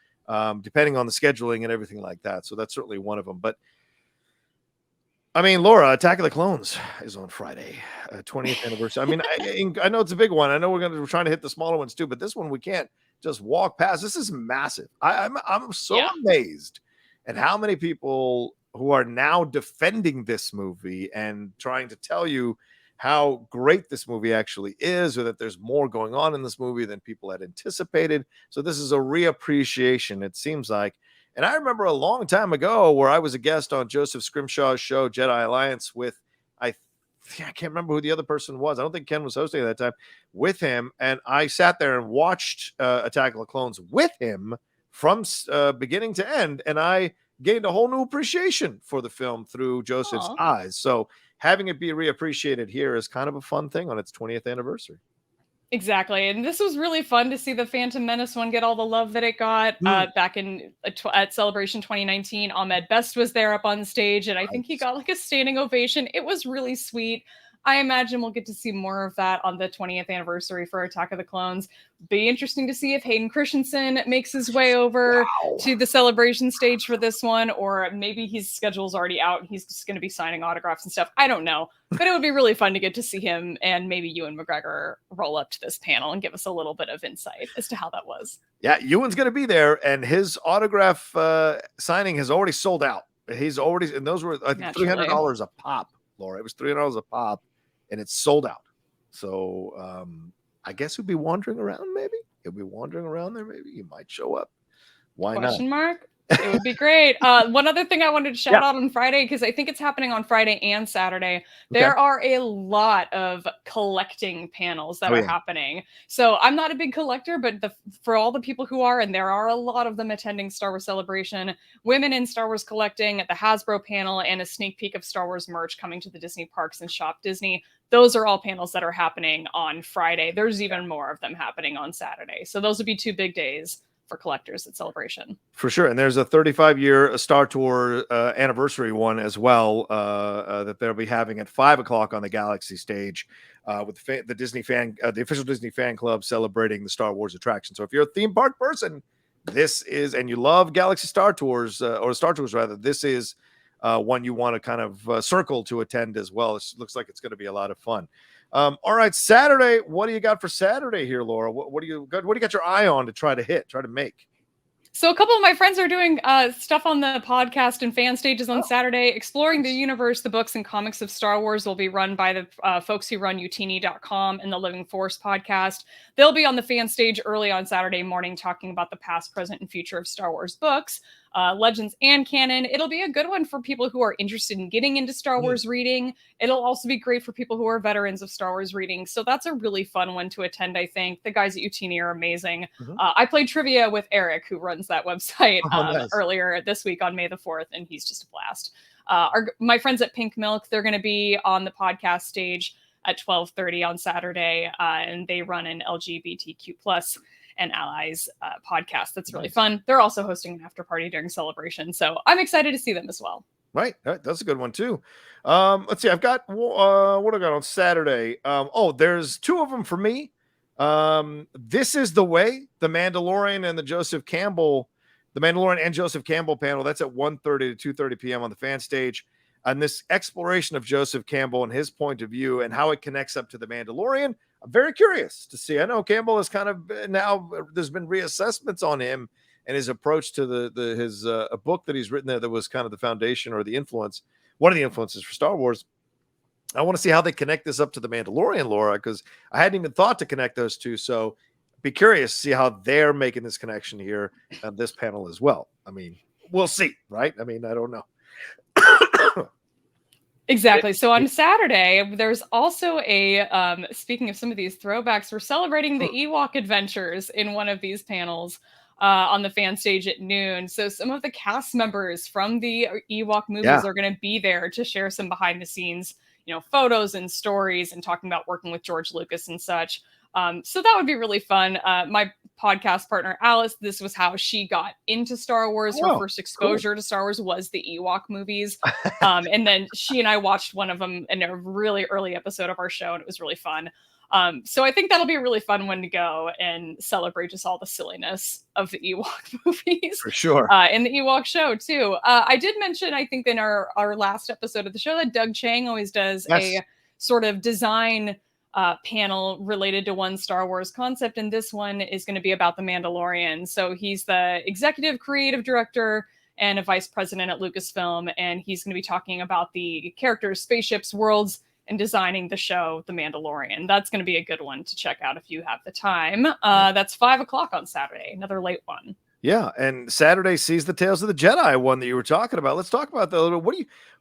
[SPEAKER 1] depending on the scheduling and everything like that. So that's certainly one of them. But I mean, Laura, Attack of the Clones is on Friday, 20th anniversary. I mean, I know it's a big one. I know we're trying to hit the smaller ones too, but this one we can't just walk past. This is massive. I'm so amazed at how many people who are now defending this movie and trying to tell you how great this movie actually is, or that there's more going on in this movie than people had anticipated. So this is a reappreciation, it seems like. And I remember a long time ago where I was a guest on Joseph Scrimshaw's show, Jedi Alliance, with I can't remember who the other person was. I don't think Ken was hosting at that time, with him. And I sat there and watched Attack of the Clones with him from beginning to end. And I gained a whole new appreciation for the film through Joseph's eyes. So having it be reappreciated here is kind of a fun thing on its 20th anniversary.
[SPEAKER 2] Exactly. And this was really fun to see the Phantom Menace one get all the love that it got back in at Celebration 2019. Ahmed Best was there up on stage, and I think he got like a standing ovation. It was really sweet. I imagine we'll get to see more of that on the 20th anniversary for Attack of the Clones. Be interesting to see if Hayden Christensen makes his way over to the celebration stage for this one, or maybe his schedule's already out and he's just going to be signing autographs and stuff. I don't know, but it would be really fun to get to see him and maybe Ewan McGregor roll up to this panel and give us a little bit of insight as to how that was. Yeah,
[SPEAKER 1] Ewan's going to be there, and his autograph signing has already sold out. He's already, and those were I think $300 a pop, Laura. It was $300 a pop. And it's sold out. So I guess he'll be wandering around, maybe. He'll be wandering around there, maybe. He might show up. Why not?
[SPEAKER 2] Question mark? It would be great. One other thing I wanted to shout out on Friday, because I think it's happening on Friday and Saturday. There are a lot of collecting panels that are happening. So I'm not a big collector, but for all the people who are, and there are a lot of them attending Star Wars Celebration, Women in Star Wars Collecting at the Hasbro panel, and a sneak peek of Star Wars merch coming to the Disney parks and Shop Disney. Those are all panels that are happening on Friday. There's even more of them happening on Saturday. So those would be 2 big days for collectors at Celebration.
[SPEAKER 1] For sure. And there's a 35-year Star Tour anniversary one as well that they'll be having at 5:00 on the Galaxy stage with the Disney the official Disney fan club celebrating the Star Wars attraction. So if you're a theme park person, this is, and you love Galaxy Star Tours, or Star Tours rather, this is one you want to kind of circle to attend as well. It looks like it's going to be a lot of fun. All right, Saturday. What do you got for Saturday here, Laura? What do you got your eye on to try to make?
[SPEAKER 2] So a couple of my friends are doing stuff on the podcast and fan stages on Saturday. Exploring the Universe, the books and comics of Star Wars will be run by the folks who run utini.com and the Living Force podcast. They'll be on the fan stage early on Saturday morning talking about the past, present, and future of Star Wars books, legends, and canon. It'll be a good one for people who are interested in getting into Star Wars reading. It'll also be great for people who are veterans of Star Wars reading. So that's a really fun one to attend, I think. The guys at Utini are amazing. I played trivia with Eric, who runs that website earlier this week on May the 4th, and he's just a blast. My friends at Pink Milk, they're going to be on the podcast stage at 12:30 on Saturday, and they run an LGBTQ plus and allies podcast that's really fun. They're also hosting an after party during Celebration, so I'm excited to see them as well.
[SPEAKER 1] Right, that's a good one too. Let's see, I've got what I got on Saturday. There's 2 of them for me. This Is the Way, the Mandalorian and the Mandalorian and Joseph Campbell panel. That's at 1:30 to 2:30 p.m. on the fan stage. And this exploration of Joseph Campbell and his point of view and how it connects up to the Mandalorian. I'm very curious to see. I know Campbell is kind of now, there's been reassessments on him and his approach to his a book that he's written there that was kind of the foundation or the influence, one of the influences for Star Wars. I want to see how they connect this up to the Mandalorian lore, because I hadn't even thought to connect those two. So be curious to see how they're making this connection here on this panel as well. I mean, we'll see, right? I mean, I don't know.
[SPEAKER 2] Exactly. So on Saturday, there's also speaking of some of these throwbacks, we're celebrating the Ewok adventures in one of these panels on the fan stage at noon. So some of the cast members from the Ewok movies are going to be there to share some behind the scenes, photos and stories, and talking about working with George Lucas and such. So that would be really fun. My podcast partner, Alice, this was how she got into Star Wars. Her first exposure to Star Wars was the Ewok movies. And then she and I watched one of them in a really early episode of our show, and it was really fun. So I think that'll be a really fun one to go and celebrate just all the silliness of the Ewok movies.
[SPEAKER 1] For sure.
[SPEAKER 2] In the Ewok show, too. I did mention, I think, in our last episode of the show that Doug Chang always does a sort of design panel related to one Star Wars concept, and this one is going to be about the Mandalorian. So he's the executive creative director and a vice president at Lucasfilm, and he's going to be talking about the characters, spaceships, worlds, and designing the show The Mandalorian. That's going to be a good one to check out if you have the time. That's 5:00 on Saturday, another late one.
[SPEAKER 1] Yeah, and Saturday sees the Tales of the Jedi one that you were talking about. Let's talk about that a little.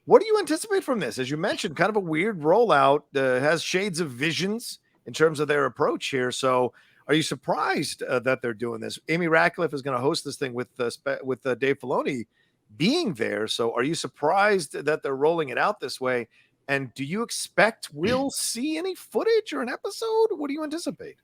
[SPEAKER 1] What do you anticipate from this? As you mentioned, kind of a weird rollout. Has shades of Visions in terms of their approach here. So, are you surprised that they're doing this? Amy Ratcliffe is going to host this thing with Dave Filoni being there. So, are you surprised that they're rolling it out this way? And do you expect we'll see any footage or an episode? What do you anticipate?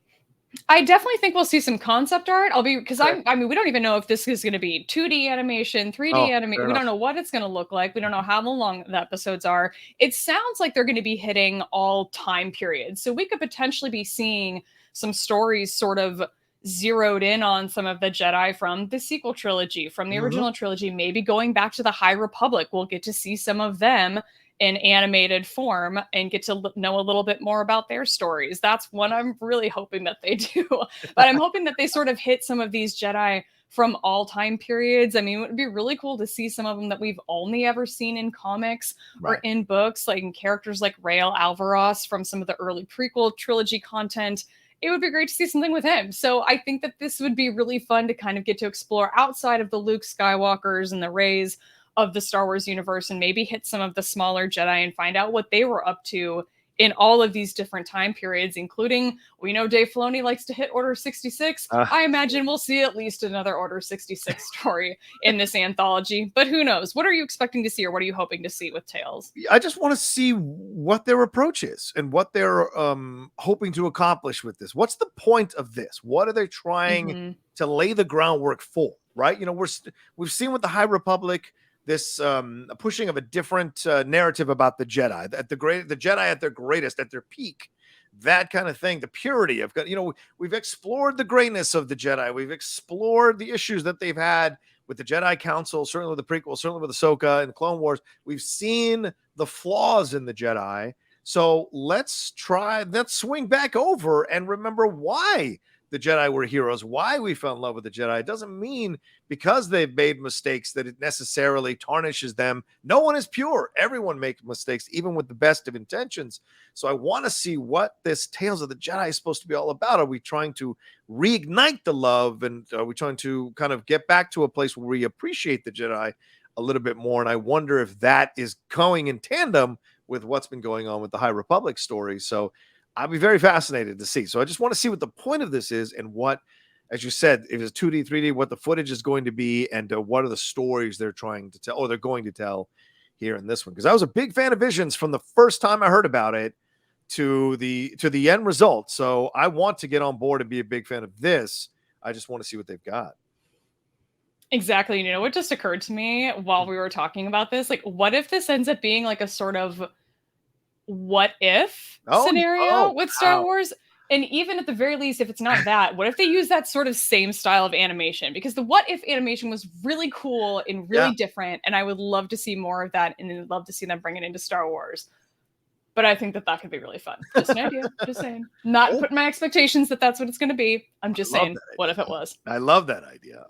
[SPEAKER 2] I definitely think we'll see some concept art. Because I mean, we don't even know if this is going to be 2D animation, 3D animation. We don't know what it's going to look like. We don't know how long the episodes are. It sounds like they're going to be hitting all time periods. So we could potentially be seeing some stories sort of zeroed in on some of the Jedi from the sequel trilogy, from the original trilogy, maybe going back to the High Republic. We'll get to see some of them in animated form and get to know a little bit more about their stories. That's one I'm really hoping that they do. But I'm hoping that they sort of hit some of these Jedi from all time periods. I mean, it would be really cool to see some of them that we've only ever seen in comics or in books, like characters like Rael Alvaros from some of the early prequel trilogy content. It would be great to see something with him. So I think that this would be really fun to kind of get to explore outside of the Luke Skywalkers and the Reys of the Star Wars universe, and maybe hit some of the smaller Jedi and find out what they were up to in all of these different time periods, including, we know Dave Filoni likes to hit Order 66. I imagine we'll see at least another Order 66 story in this anthology, but who knows? What are you expecting to see, or what are you hoping to see with Tales?
[SPEAKER 1] I just want to see what their approach is and what they're hoping to accomplish with this. What's the point of this? What are they trying to lay the groundwork for, right? We've seen with the High Republic, this pushing of a different narrative about the Jedi, the Jedi at their greatest, at their peak, that kind of thing, the purity of, we've explored the greatness of the Jedi. We've explored the issues that they've had with the Jedi Council, certainly with the prequel, certainly with Ahsoka and Clone Wars. We've seen the flaws in the Jedi. So let's swing back over and remember why the Jedi were heroes, why we fell in love with the Jedi. It doesn't mean because they've made mistakes that it necessarily tarnishes them. No one is pure. Everyone makes mistakes, even with the best of intentions. So I want to see what this Tales of the Jedi is supposed to be all about. Are we trying to reignite the love, and are we trying to kind of get back to a place where we appreciate the Jedi a little bit more? And I wonder if that is going in tandem with what's been going on with the High Republic story. So I'll be very fascinated to see. So I just want to see what the point of this is, and what, as you said, if it's 2D, 3D, what the footage is going to be, and what are the stories they're trying to tell, or they're going to tell here in this one. Because I was a big fan of Visions from the first time I heard about it to the end result. So I want to get on board and be a big fan of this. I just want to see what they've got.
[SPEAKER 2] Exactly. What just occurred to me while we were talking about this? Like, what if this ends up being like a sort of what if scenario with Star Wars? And even at the very least, if it's not that, what if they use that sort of same style of animation? Because the what if animation was really cool and really different, and I would love to see more of that, and I'd love to see them bring it into Star Wars. But I think that could be really fun. Just an idea. Just saying. Not putting my expectations that that's what it's going to be. I'm just saying, what if it was?
[SPEAKER 1] I love that idea.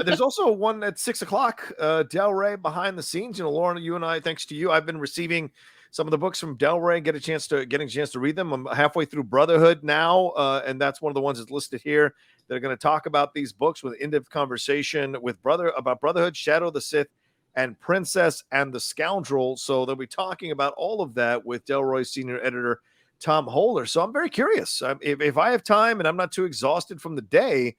[SPEAKER 1] There's also one at 6:00. Del Rey behind the scenes. Lauren, you and I, thanks to you, I've been receiving some of the books from Del Rey, getting a chance to read them. I'm halfway through Brotherhood now, and that's one of the ones that's listed here. They're going to talk about these books with in-depth conversation about Brotherhood, Shadow of the Sith, and Princess and the Scoundrel. So they'll be talking about all of that with Del Rey's senior editor, Tom Holler. So I'm very curious. If I have time and I'm not too exhausted from the day,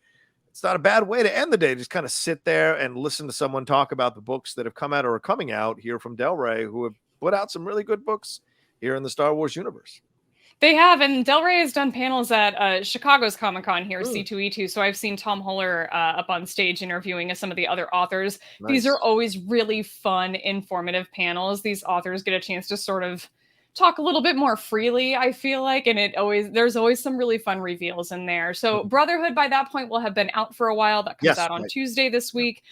[SPEAKER 1] it's not a bad way to end the day. Just kind of sit there and listen to someone talk about the books that have come out or are coming out here from Del Rey, who have put out some really good books here in the Star Wars universe.
[SPEAKER 2] They have, and Del Rey has done panels at Chicago's Comic-Con here, C2E2, so I've seen Tom Holler up on stage interviewing some of the other authors.
[SPEAKER 1] Nice.
[SPEAKER 2] These are always really fun, informative panels. These authors get a chance to sort of talk a little bit more freely, I feel like, and there's always some really fun reveals in there. So Brotherhood by that point will have been out for a while. That comes out on Tuesday this week.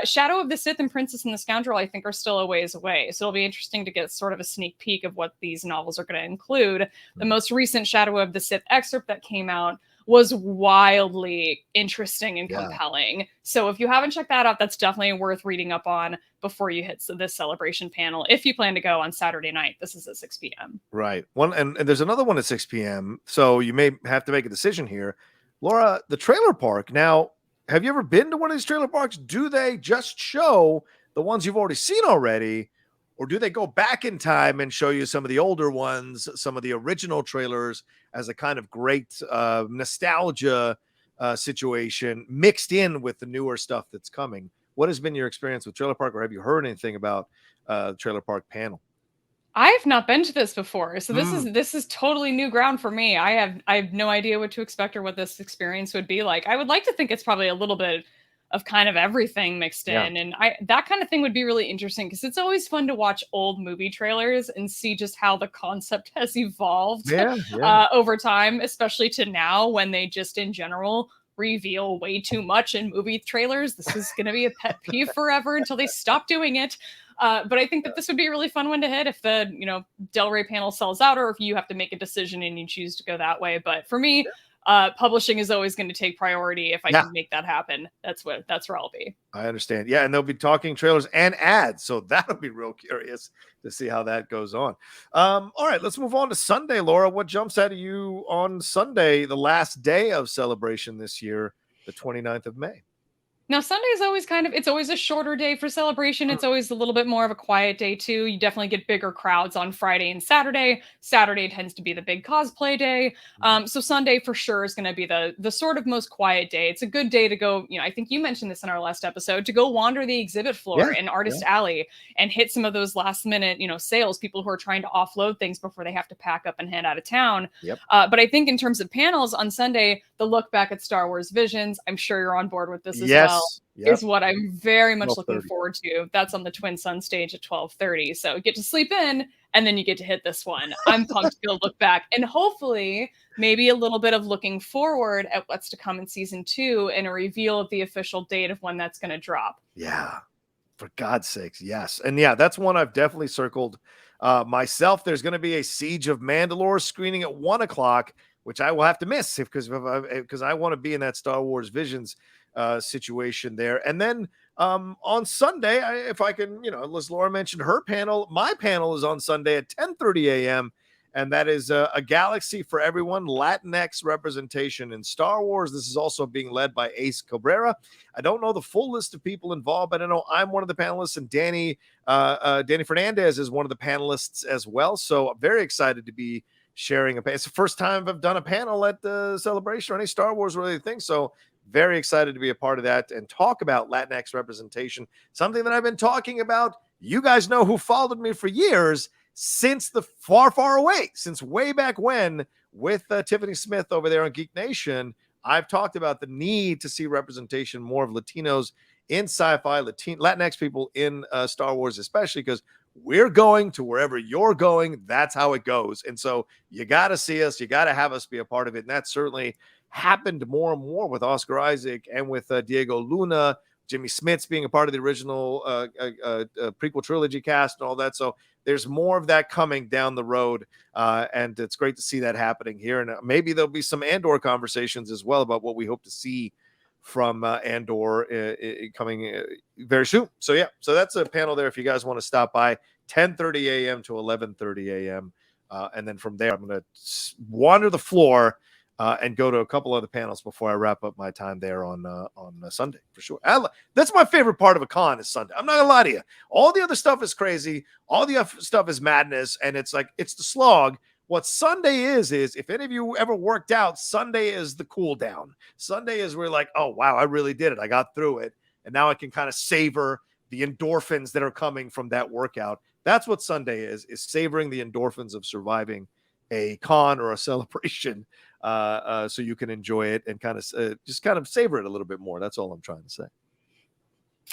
[SPEAKER 2] Shadow of the Sith and Princess and the Scoundrel, I think, are still a ways away. So it'll be interesting to get sort of a sneak peek of what these novels are going to include. The most recent Shadow of the Sith excerpt that came out was wildly interesting and compelling. So if you haven't checked that out, that's definitely worth reading up on before you hit this celebration panel. If you plan to go on Saturday night, this is at 6 p.m.
[SPEAKER 1] Right. And there's another one at 6 p.m. So you may have to make a decision here. Laura, the trailer park. Now, have you ever been to one of these trailer parks? Do they just show the ones you've already seen already? Or do they go back in time and show you some of the older ones, some of the original trailers as a kind of great nostalgia situation mixed in with the newer stuff that's coming? What has been your experience with Trailer Park, or have you heard anything about the Trailer Park panel?
[SPEAKER 2] I've not been to this before, so this is totally new ground for me. I have no idea what to expect or what this experience would be like. I would like to think it's probably a little bit of kind of everything mixed in, and that kind of thing would be really interesting because it's always fun to watch old movie trailers and see just how the concept has evolved over time, especially to now when they just in general reveal way too much in movie trailers. This is going to be a pet peeve forever until they stop doing it. But I think that this would be a really fun one to hit if the Del Rey panel sells out, or if you have to make a decision and you choose to go that way. But for me, publishing is always going to take priority. If I can make that happen, that's where I'll be. I
[SPEAKER 1] understand. Yeah, and they'll be talking trailers and ads, so that'll be real curious to see how that goes on. All right, let's move on to Sunday, Laura. What jumps out of you on Sunday, the last day of celebration this year, the 29th of May?
[SPEAKER 2] Now, Sunday is always it's always a shorter day for celebration. It's always a little bit more of a quiet day, too. You definitely get bigger crowds on Friday and Saturday. Saturday tends to be the big cosplay day. So Sunday, for sure, is going to be the sort of most quiet day. It's a good day to go, I think you mentioned this in our last episode, to go wander the exhibit floor and Artist Alley and hit some of those last-minute, sales, people who are trying to offload things before they have to pack up and head out of town. But I think in terms of panels on Sunday, the look back at Star Wars Visions, I'm sure you're on board with this as well. Is what I'm very much looking forward to. That's on the Twin Sun stage at 12:30. So you get to sleep in, and then you get to hit this one. I'm pumped to go look back, and hopefully maybe a little bit of looking forward at what's to come in season 2 and a reveal of the official date of when that's going to drop.
[SPEAKER 1] Yeah, for God's sakes, yes. And that's one I've definitely circled myself. There's going to be a Siege of Mandalore screening at 1:00, which I will have to miss because I want to be in that Star Wars Visions situation there. And then on Sunday, if I can, as Laura mentioned, her panel, my panel is on Sunday at 10:30 a.m. And that is a Galaxy for Everyone, Latinx representation in Star Wars. This is also being led by Ace Cabrera. I don't know the full list of people involved, but I know I'm one of the panelists, and Danny Fernandez is one of the panelists as well. So I'm very excited to be sharing it's the first time I've done a panel at the celebration or any Star Wars related thing. So very excited to be a part of that and talk about Latinx representation, something that I've been talking about. You guys know, who followed me for years, since the far away, since way back when with Tiffany Smith over there on Geek Nation. I've talked about the need to see representation more of Latinos in sci-fi, Latinx people in Star Wars, especially because we're going to wherever you're going. That's how it goes. And so you got to see us. You got to have us be a part of it. And that certainly happened more and more with Oscar Isaac and with Diego Luna, Jimmy Smits being a part of the original prequel trilogy cast and all that. So there's more of that coming down the road. And it's great to see that happening here. And maybe there'll be some Andor conversations as well about what we hope to see from Andor coming very soon. So that's a panel there if you guys want to stop by. 10:30 a.m. to 11:30 a.m. And then from there, I'm going to wander the floor and go to a couple other panels before I wrap up my time there on Sunday for sure. That's my favorite part of a con is Sunday. I'm not gonna lie to you. All the other stuff is crazy. All the other stuff is madness, and it's like it's the slog. What Sunday is if any of you ever worked out, Sunday is the cool down. Sunday is where like, oh wow, I really did it. I got through it, and now I can kind of savor the endorphins that are coming from that workout. That's what Sunday is savoring the endorphins of surviving a con or a celebration, so you can enjoy it and kind of just kind of savor it a little bit more. That's all I'm trying to say.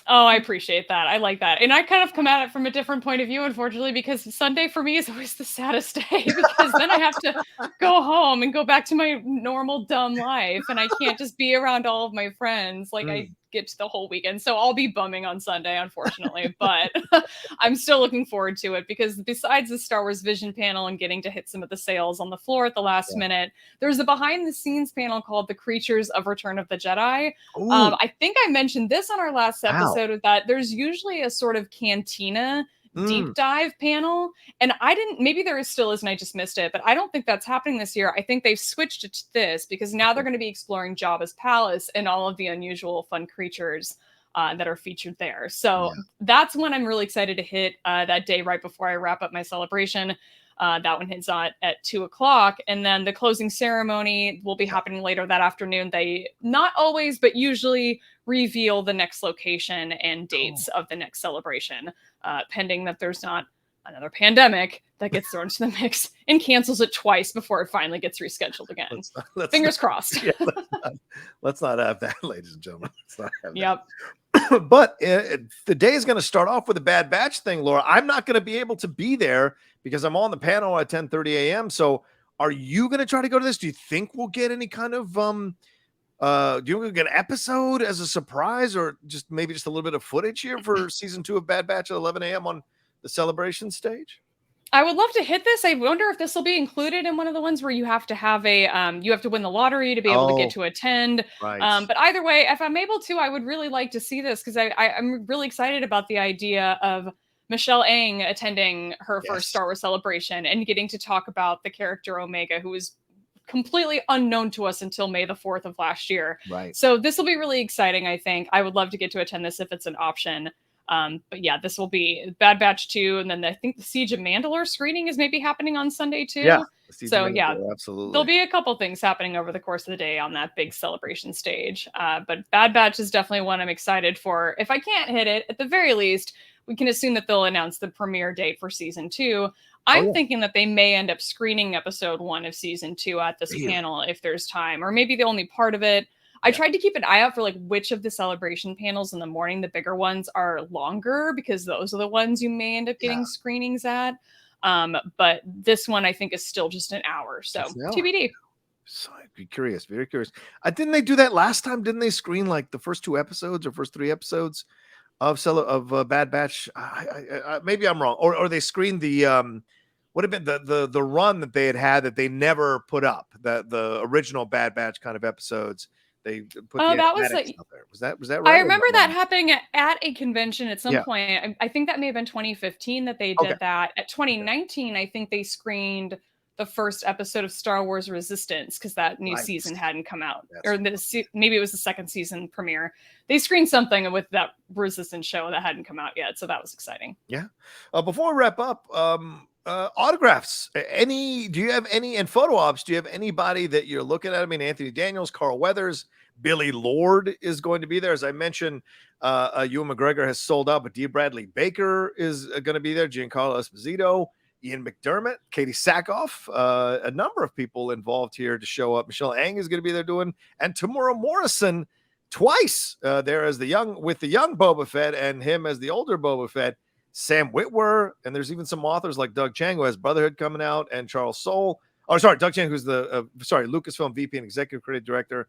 [SPEAKER 2] Oh, I appreciate that. I like that. And I kind of come at it from a different point of view, unfortunately, because Sunday for me is always the saddest day because then I have to go home and go back to my normal dumb life. And I can't just be around all of my friends. Like I get to the whole weekend. So I'll be bumming on Sunday, unfortunately, but I'm still looking forward to it because besides the Star Wars Vision panel and getting to hit some of the sales on the floor at the last minute, there's a behind the scenes panel called The Creatures of Return of the Jedi. I think I mentioned this on our last episode of that there's usually a sort of cantina deep dive panel, and maybe there still is and I just missed it, but I don't think that's happening this year. I think they've switched it to this because now they're going to be exploring Jabba's palace and all of the unusual fun creatures that are featured there. So that's when I'm really excited to hit that day right before I wrap up my celebration. That one hits on at 2:00, and then the closing ceremony will be happening later that afternoon. They not always, but usually reveal the next location and dates of the next celebration, pending that there's not another pandemic that gets thrown into the mix and cancels it twice before it finally gets rescheduled again. Fingers crossed.
[SPEAKER 1] Let's not have that, ladies and gentlemen. Let's not have
[SPEAKER 2] that.
[SPEAKER 1] But the day is going to start off with a Bad Batch thing, Laura. I'm not going to be able to be there because I'm on the panel at 10:30 a.m. So are you going to try to go to this? Do you think we'll get any kind of do you get an episode as a surprise, or just maybe just a little bit of footage here for season 2 of Bad Batch at 11 a.m. on the celebration stage?
[SPEAKER 2] I would love to hit this. I wonder if this will be included in one of the ones where you have to have a you have to win the lottery to be able to get to attend.
[SPEAKER 1] Right.
[SPEAKER 2] But either way, if I'm able to, I would really like to see this because I'm really excited about the idea of Michelle Ang attending her first Star Wars celebration and getting to talk about the character Omega, who was completely unknown to us until May the 4th of last year.
[SPEAKER 1] Right.
[SPEAKER 2] So this will be really exciting, I think. I would love to get to attend this if it's an option. But yeah, this will be Bad Batch 2, and then I think the Siege of Mandalore screening is maybe happening on Sunday too.
[SPEAKER 1] Yeah.
[SPEAKER 2] So yeah,
[SPEAKER 1] absolutely.
[SPEAKER 2] There'll be a couple things happening over the course of the day on that big celebration stage. But Bad Batch is definitely one I'm excited for. If I can't hit it, at the very least, we can assume that they'll announce the premiere date for season 2. I'm thinking that they may end up screening episode 1 of season 2 at this panel if there's time, or maybe the only part of it. I tried to keep an eye out for like which of the celebration panels in the morning, the bigger ones, are longer because those are the ones you may end up getting screenings at. But this one I think is still just an hour. So TBD.
[SPEAKER 1] So I'd be curious, very curious. Didn't they do that last time? Didn't they screen like the first 2 episodes or first 3 episodes of Bad Batch? Maybe I'm wrong. Or they screened the what had been the run that they had that they never put up, the original Bad Batch kind of episodes. They put
[SPEAKER 2] that was like,
[SPEAKER 1] was that right?
[SPEAKER 2] I remember that happening at a convention at some point. I think that may have been 2015 that they did that. At 2019, I think they screened the first episode of Star Wars Resistance because that new season hadn't come out, or maybe it was the second season premiere. They screened something with that Resistance show that hadn't come out yet, so that was exciting.
[SPEAKER 1] Yeah. Before we wrap up, autographs. Do you have any, and photo ops? Do you have anybody that you're looking at? I mean, Anthony Daniels, Carl Weathers, Billy Lord is going to be there. As I mentioned, Ewan McGregor has sold out, but D. Bradley Baker is going to be there. Giancarlo Esposito, Ian McDermott, Katie Sackhoff, a number of people involved here to show up. Michelle Ang is going to be there doing, and Tamura Morrison twice there as the young Boba Fett and him as the older Boba Fett. Sam Witwer, and there's even some authors like Doug Chiang, who has Brotherhood coming out, and Charles Soule. Oh, sorry, Doug Chiang, who's the Lucasfilm VP and Executive Creative Director.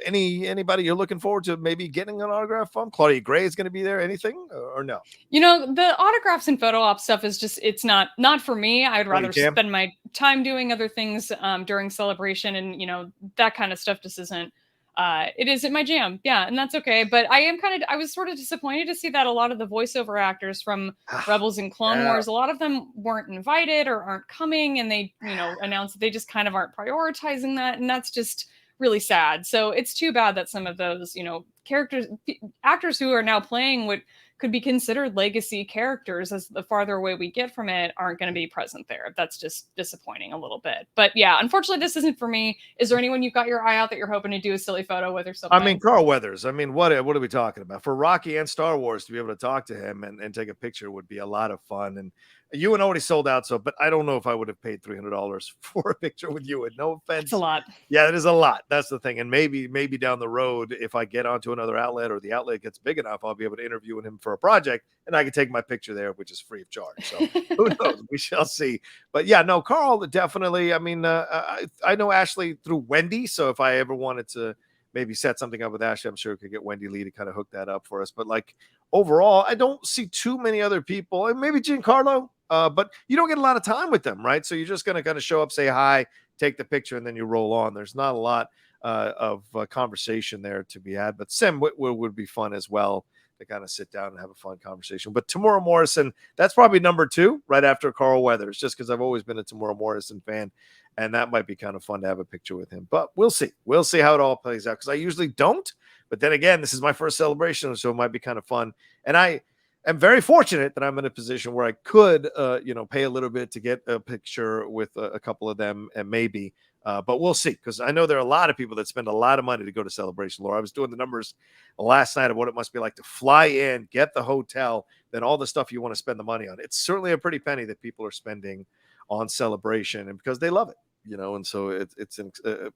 [SPEAKER 1] Anybody you're looking forward to maybe getting an autograph from? Claudia Gray is going to be there. Anything or no?
[SPEAKER 2] You know, the autographs and photo op stuff is just, it's not for me. I'd rather spend my time doing other things during celebration, and you know, that kind of stuff just isn't it isn't my jam. Yeah, and that's okay. But I was sort of disappointed to see that a lot of the voiceover actors from Rebels and Clone Wars, a lot of them weren't invited or aren't coming, and they, announced that they just kind of aren't prioritizing that, and that's just really sad. So it's too bad that some of those, actors who are now playing what could be considered legacy characters, as the farther away we get from it, aren't going to be present there. That's just disappointing a little bit. But yeah, unfortunately, this isn't for me. Is there anyone you've got your eye out that you're hoping to do a silly photo with or something?
[SPEAKER 1] I mean, Carl Weathers. I mean, what are we talking about? For Rocky and Star Wars to be able to talk to him and take a picture would be a lot of fun. And Ewan already sold out, but I don't know if I would have paid $300 for a picture with Ewan. No offense.
[SPEAKER 2] It's a lot.
[SPEAKER 1] Yeah, it is a lot. That's the thing. And maybe down the road, if I get onto another outlet or the outlet gets big enough, I'll be able to interview him for a project and I can take my picture there, which is free of charge. So who knows? We shall see. But yeah, no, Carl, definitely. I mean, I know Ashley through Wendy. So if I ever wanted to maybe set something up with Ashley, I'm sure we could get Wendy Lee to kind of hook that up for us. But like overall, I don't see too many other people. And maybe Giancarlo. But you don't get a lot of time with them, right? So you're just going to kind of show up, say hi, take the picture, and then you roll on. There's not a lot of conversation there to be had. But Sam Witwer would be fun as well to kind of sit down and have a fun conversation. But Tamora Morrison, that's probably number 2 right after Carl Weathers, just because I've always been a Tamora Morrison fan, and that might be kind of fun to have a picture with him. But we'll see. We'll see how it all plays out, because I usually don't. But then again, this is my first celebration, so it might be kind of fun. And I'm very fortunate that I'm in a position where I could, pay a little bit to get a picture with a couple of them, and maybe. But we'll see, because I know there are a lot of people that spend a lot of money to go to Celebration, Laura. I was doing the numbers last night of what it must be like to fly in, get the hotel, then all the stuff you want to spend the money on. It's certainly a pretty penny that people are spending on Celebration, and because they love it. And so it's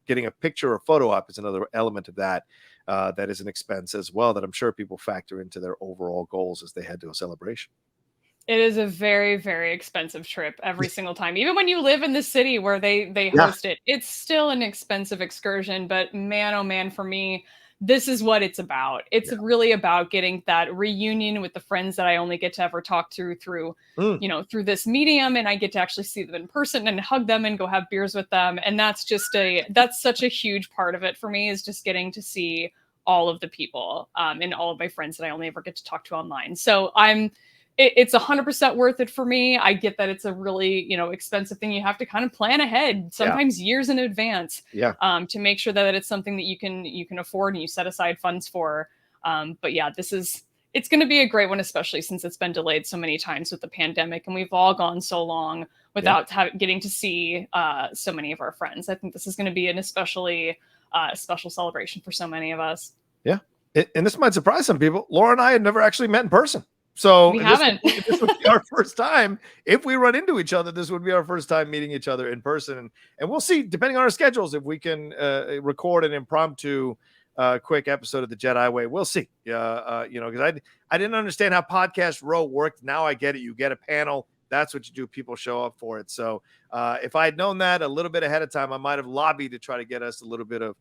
[SPEAKER 1] getting a picture or photo op is another element of that. That is an expense as well that I'm sure people factor into their overall goals as they head to a celebration.
[SPEAKER 2] It is a very, very expensive trip every single time. Even when you live in the city where they host it, it's still an expensive excursion. But man, oh man, for me, this is what it's about. It's really about getting that reunion with the friends that I only get to ever talk to through this medium, and I get to actually see them in person and hug them and go have beers with them. And that's such a huge part of it for me, is just getting to see all of the people and all of my friends that I only ever get to talk to online. So it's 100% worth it for me. I get that it's a really, expensive thing. You have to kind of plan ahead, sometimes years in advance, to make sure that it's something that you can afford and you set aside funds for. But yeah, it's going to be a great one, especially since it's been delayed so many times with the pandemic, and we've all gone so long without getting to see so many of our friends. I think this is going to be an especially special celebration for so many of us. Yeah.
[SPEAKER 1] And this might surprise some people. Laura and I had never actually met in person. So
[SPEAKER 2] we haven't.
[SPEAKER 1] This would be our first time. If we run into each other, this would be our first time meeting each other in person. And we'll see, depending on our schedules, if we can record an impromptu quick episode of the Jedi Way. We'll see. Because I didn't understand how Podcast Row worked. Now I get it. You get a panel. That's what you do. People show up for it. So if I had known that a little bit ahead of time, I might have lobbied to try to get us a little bit of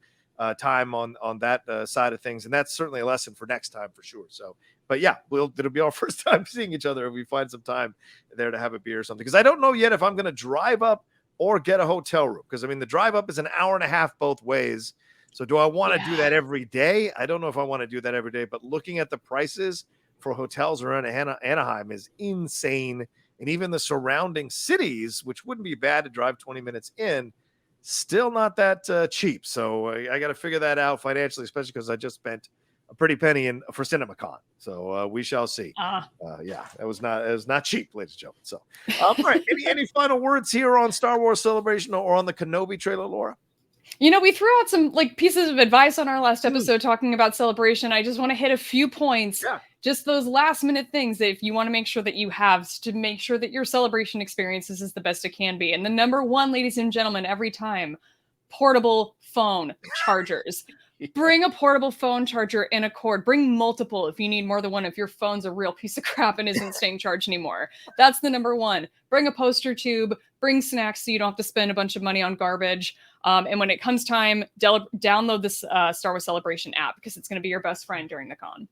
[SPEAKER 1] time on that side of things. And that's certainly a lesson for next time for sure. So, but yeah, it'll be our first time seeing each other if we find some time there to have a beer or something. Because I don't know yet if I'm going to drive up or get a hotel room. Because, I mean, the drive up is an hour and a half both ways. So do I want to do that every day? I don't know if I want to do that every day. But looking at the prices for hotels around Anaheim is insane. And even the surrounding cities, which wouldn't be bad to drive 20 minutes in, still not that cheap. So I got to figure that out financially, especially because I just spent a pretty penny for CinemaCon. So we shall see. It was not cheap, ladies and gentlemen. So, all right. Any final words here on Star Wars Celebration or on the Kenobi trailer, Laura?
[SPEAKER 2] We threw out some pieces of advice on our last episode talking about Celebration. I just want to hit a few points. Yeah. Just those last minute things that if you want to make sure that you have to make sure that your celebration experiences is the best it can be. And the number one, ladies and gentlemen, every time, portable phone chargers. Bring a portable phone charger in a cord. Bring multiple if you need more than one, if your phone's a real piece of crap and isn't staying charged anymore. That's the number one. Bring a poster tube. Bring snacks so you don't have to spend a bunch of money on garbage. And when it comes time, download this Star Wars Celebration app, because it's going to be your best friend during the con.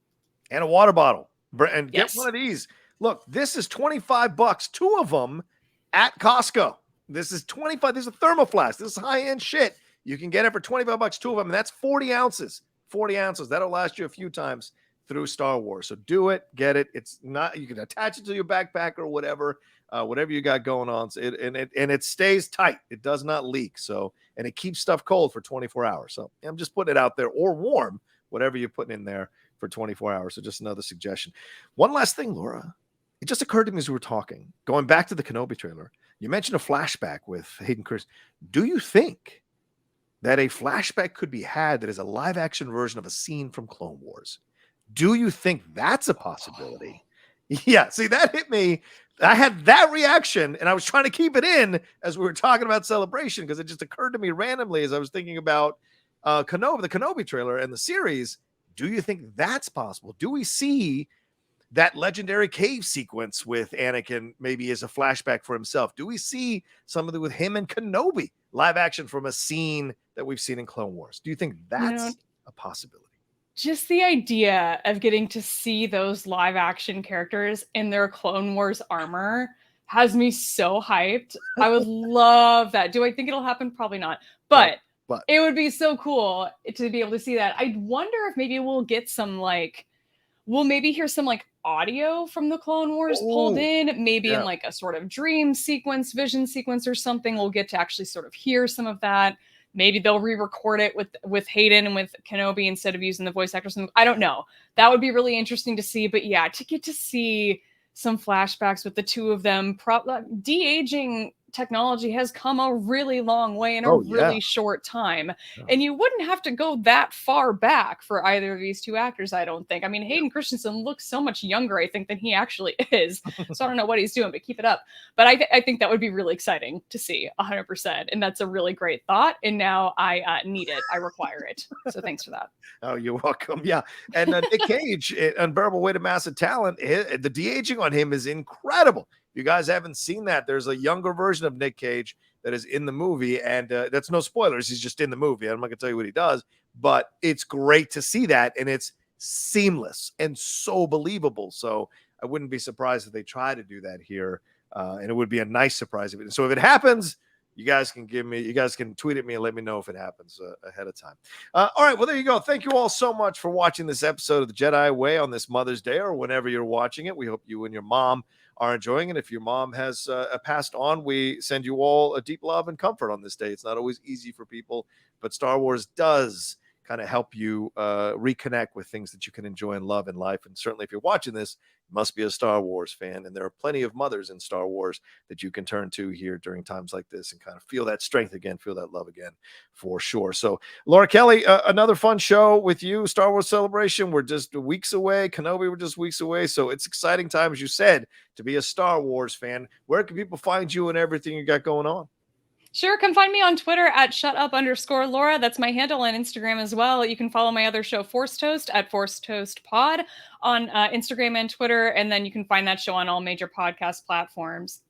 [SPEAKER 1] And a water bottle. And get one of these. Look, this is $25, 2 of them at Costco. This is $25. This is a thermoflask. This is high-end shit. You can get it for 25 bucks, 2 of them, and that's 40 ounces. 40 ounces. That'll last you a few times through Star Wars. So do it, get it. It's not, you can attach it to your backpack or whatever you got going on. So it stays tight. It does not leak. So, and it keeps stuff cold for 24 hours. So I'm just putting it out there, or warm, whatever you're putting in there for 24 hours. So just another suggestion. One last thing, Laura. It just occurred to me as we were talking, going back to the Kenobi trailer, you mentioned a flashback with Hayden Christensen. Do you think that a flashback could be had that is a live action version of a scene from Clone Wars? Do you think that's a possibility? Yeah, see, that hit me. I had that reaction, and I was trying to keep it in as we were talking about Celebration, because it just occurred to me randomly as I was thinking about Kenobi, the Kenobi trailer and the series. Do you think that's possible? Do we see that legendary cave sequence with Anakin maybe as a flashback for himself? Do we see something with him and Kenobi live action from a scene that we've seen in Clone Wars? Do you think that's a possibility?
[SPEAKER 2] Just the idea of getting to see those live action characters in their Clone Wars armor has me so hyped. I would love that. Do I think it'll happen? Probably not. But it would be so cool to be able to see that. I wonder if maybe we'll get some we'll maybe hear some audio from the Clone Wars pulled in, maybe in a sort of dream sequence, vision sequence or something. We'll get to actually sort of hear some of that. Maybe they'll re-record it with Hayden and with Kenobi instead of using the voice actors. I don't know. That would be really interesting to see. But yeah, to get to see some flashbacks with the two of them, de-aging technology has come a really long way in a really short time. And you wouldn't have to go that far back for either of these two actors, I don't think. I mean, Hayden Christensen looks so much younger, I think, than he actually is. So I don't know what he's doing, but keep it up. But I think that would be really exciting to see 100%. And that's a really great thought. And now I need it. I require it. So thanks for that.
[SPEAKER 1] Oh, you're welcome. Yeah. And Nick Cage, Unbearable Weight of Massive Talent, the de-aging on him is incredible. If you guys haven't seen that, there's a younger version of Nick Cage that is in the movie, and that's no spoilers. He's just in the movie. I'm not going to tell you what he does, but it's great to see that, and it's seamless and so believable. So I wouldn't be surprised if they try to do that here, and it would be a nice surprise. So if it happens, you guys can tweet at me and let me know if it happens ahead of time. All right, well, there you go. Thank you all so much for watching this episode of the Jedi Way on this Mother's Day or whenever you're watching it. We hope you and your mom are enjoying it. If your mom has passed on, we send you all a deep love and comfort on this day. It's not always easy for people, but Star Wars does kind of help you reconnect with things that you can enjoy and love in life. And certainly if you're watching this, you must be a Star Wars fan. And there are plenty of mothers in Star Wars that you can turn to here during times like this and kind of feel that strength again, feel that love again, for sure. So Laura Kelly, another fun show with you, Star Wars Celebration. We're just weeks away. Kenobi, we're just weeks away. So it's exciting time, as you said, to be a Star Wars fan. Where can people find you and everything you got going on?
[SPEAKER 2] Sure. Come find me on Twitter at @shutup_Laura. That's my handle on Instagram as well. You can follow my other show, Force Toast, at Force Toast Pod on Instagram and Twitter. And then you can find that show on all major podcast platforms.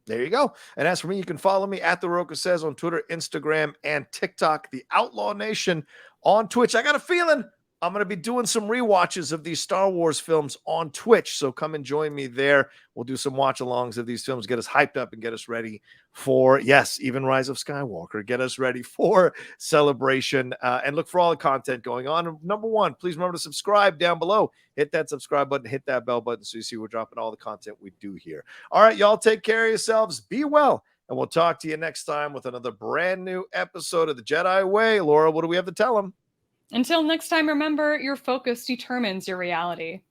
[SPEAKER 1] There you go. And as for me, you can follow me at The Rocha Says on Twitter, Instagram, and TikTok. The Outlaw Nation on Twitch. I got a feeling I'm going to be doing some rewatches of these Star Wars films on Twitch. So come and join me there. We'll do some watch-alongs of these films, get us hyped up and get us ready for, yes, even Rise of Skywalker. Get us ready for Celebration and look for all the content going on. And number one, please remember to subscribe down below. Hit that subscribe button, hit that bell button so you see we're dropping all the content we do here. All right, y'all, take care of yourselves. Be well. And we'll talk to you next time with another brand new episode of the Jedi Way. Laura, what do we have to tell them?
[SPEAKER 2] Until next time, remember, your focus determines your reality.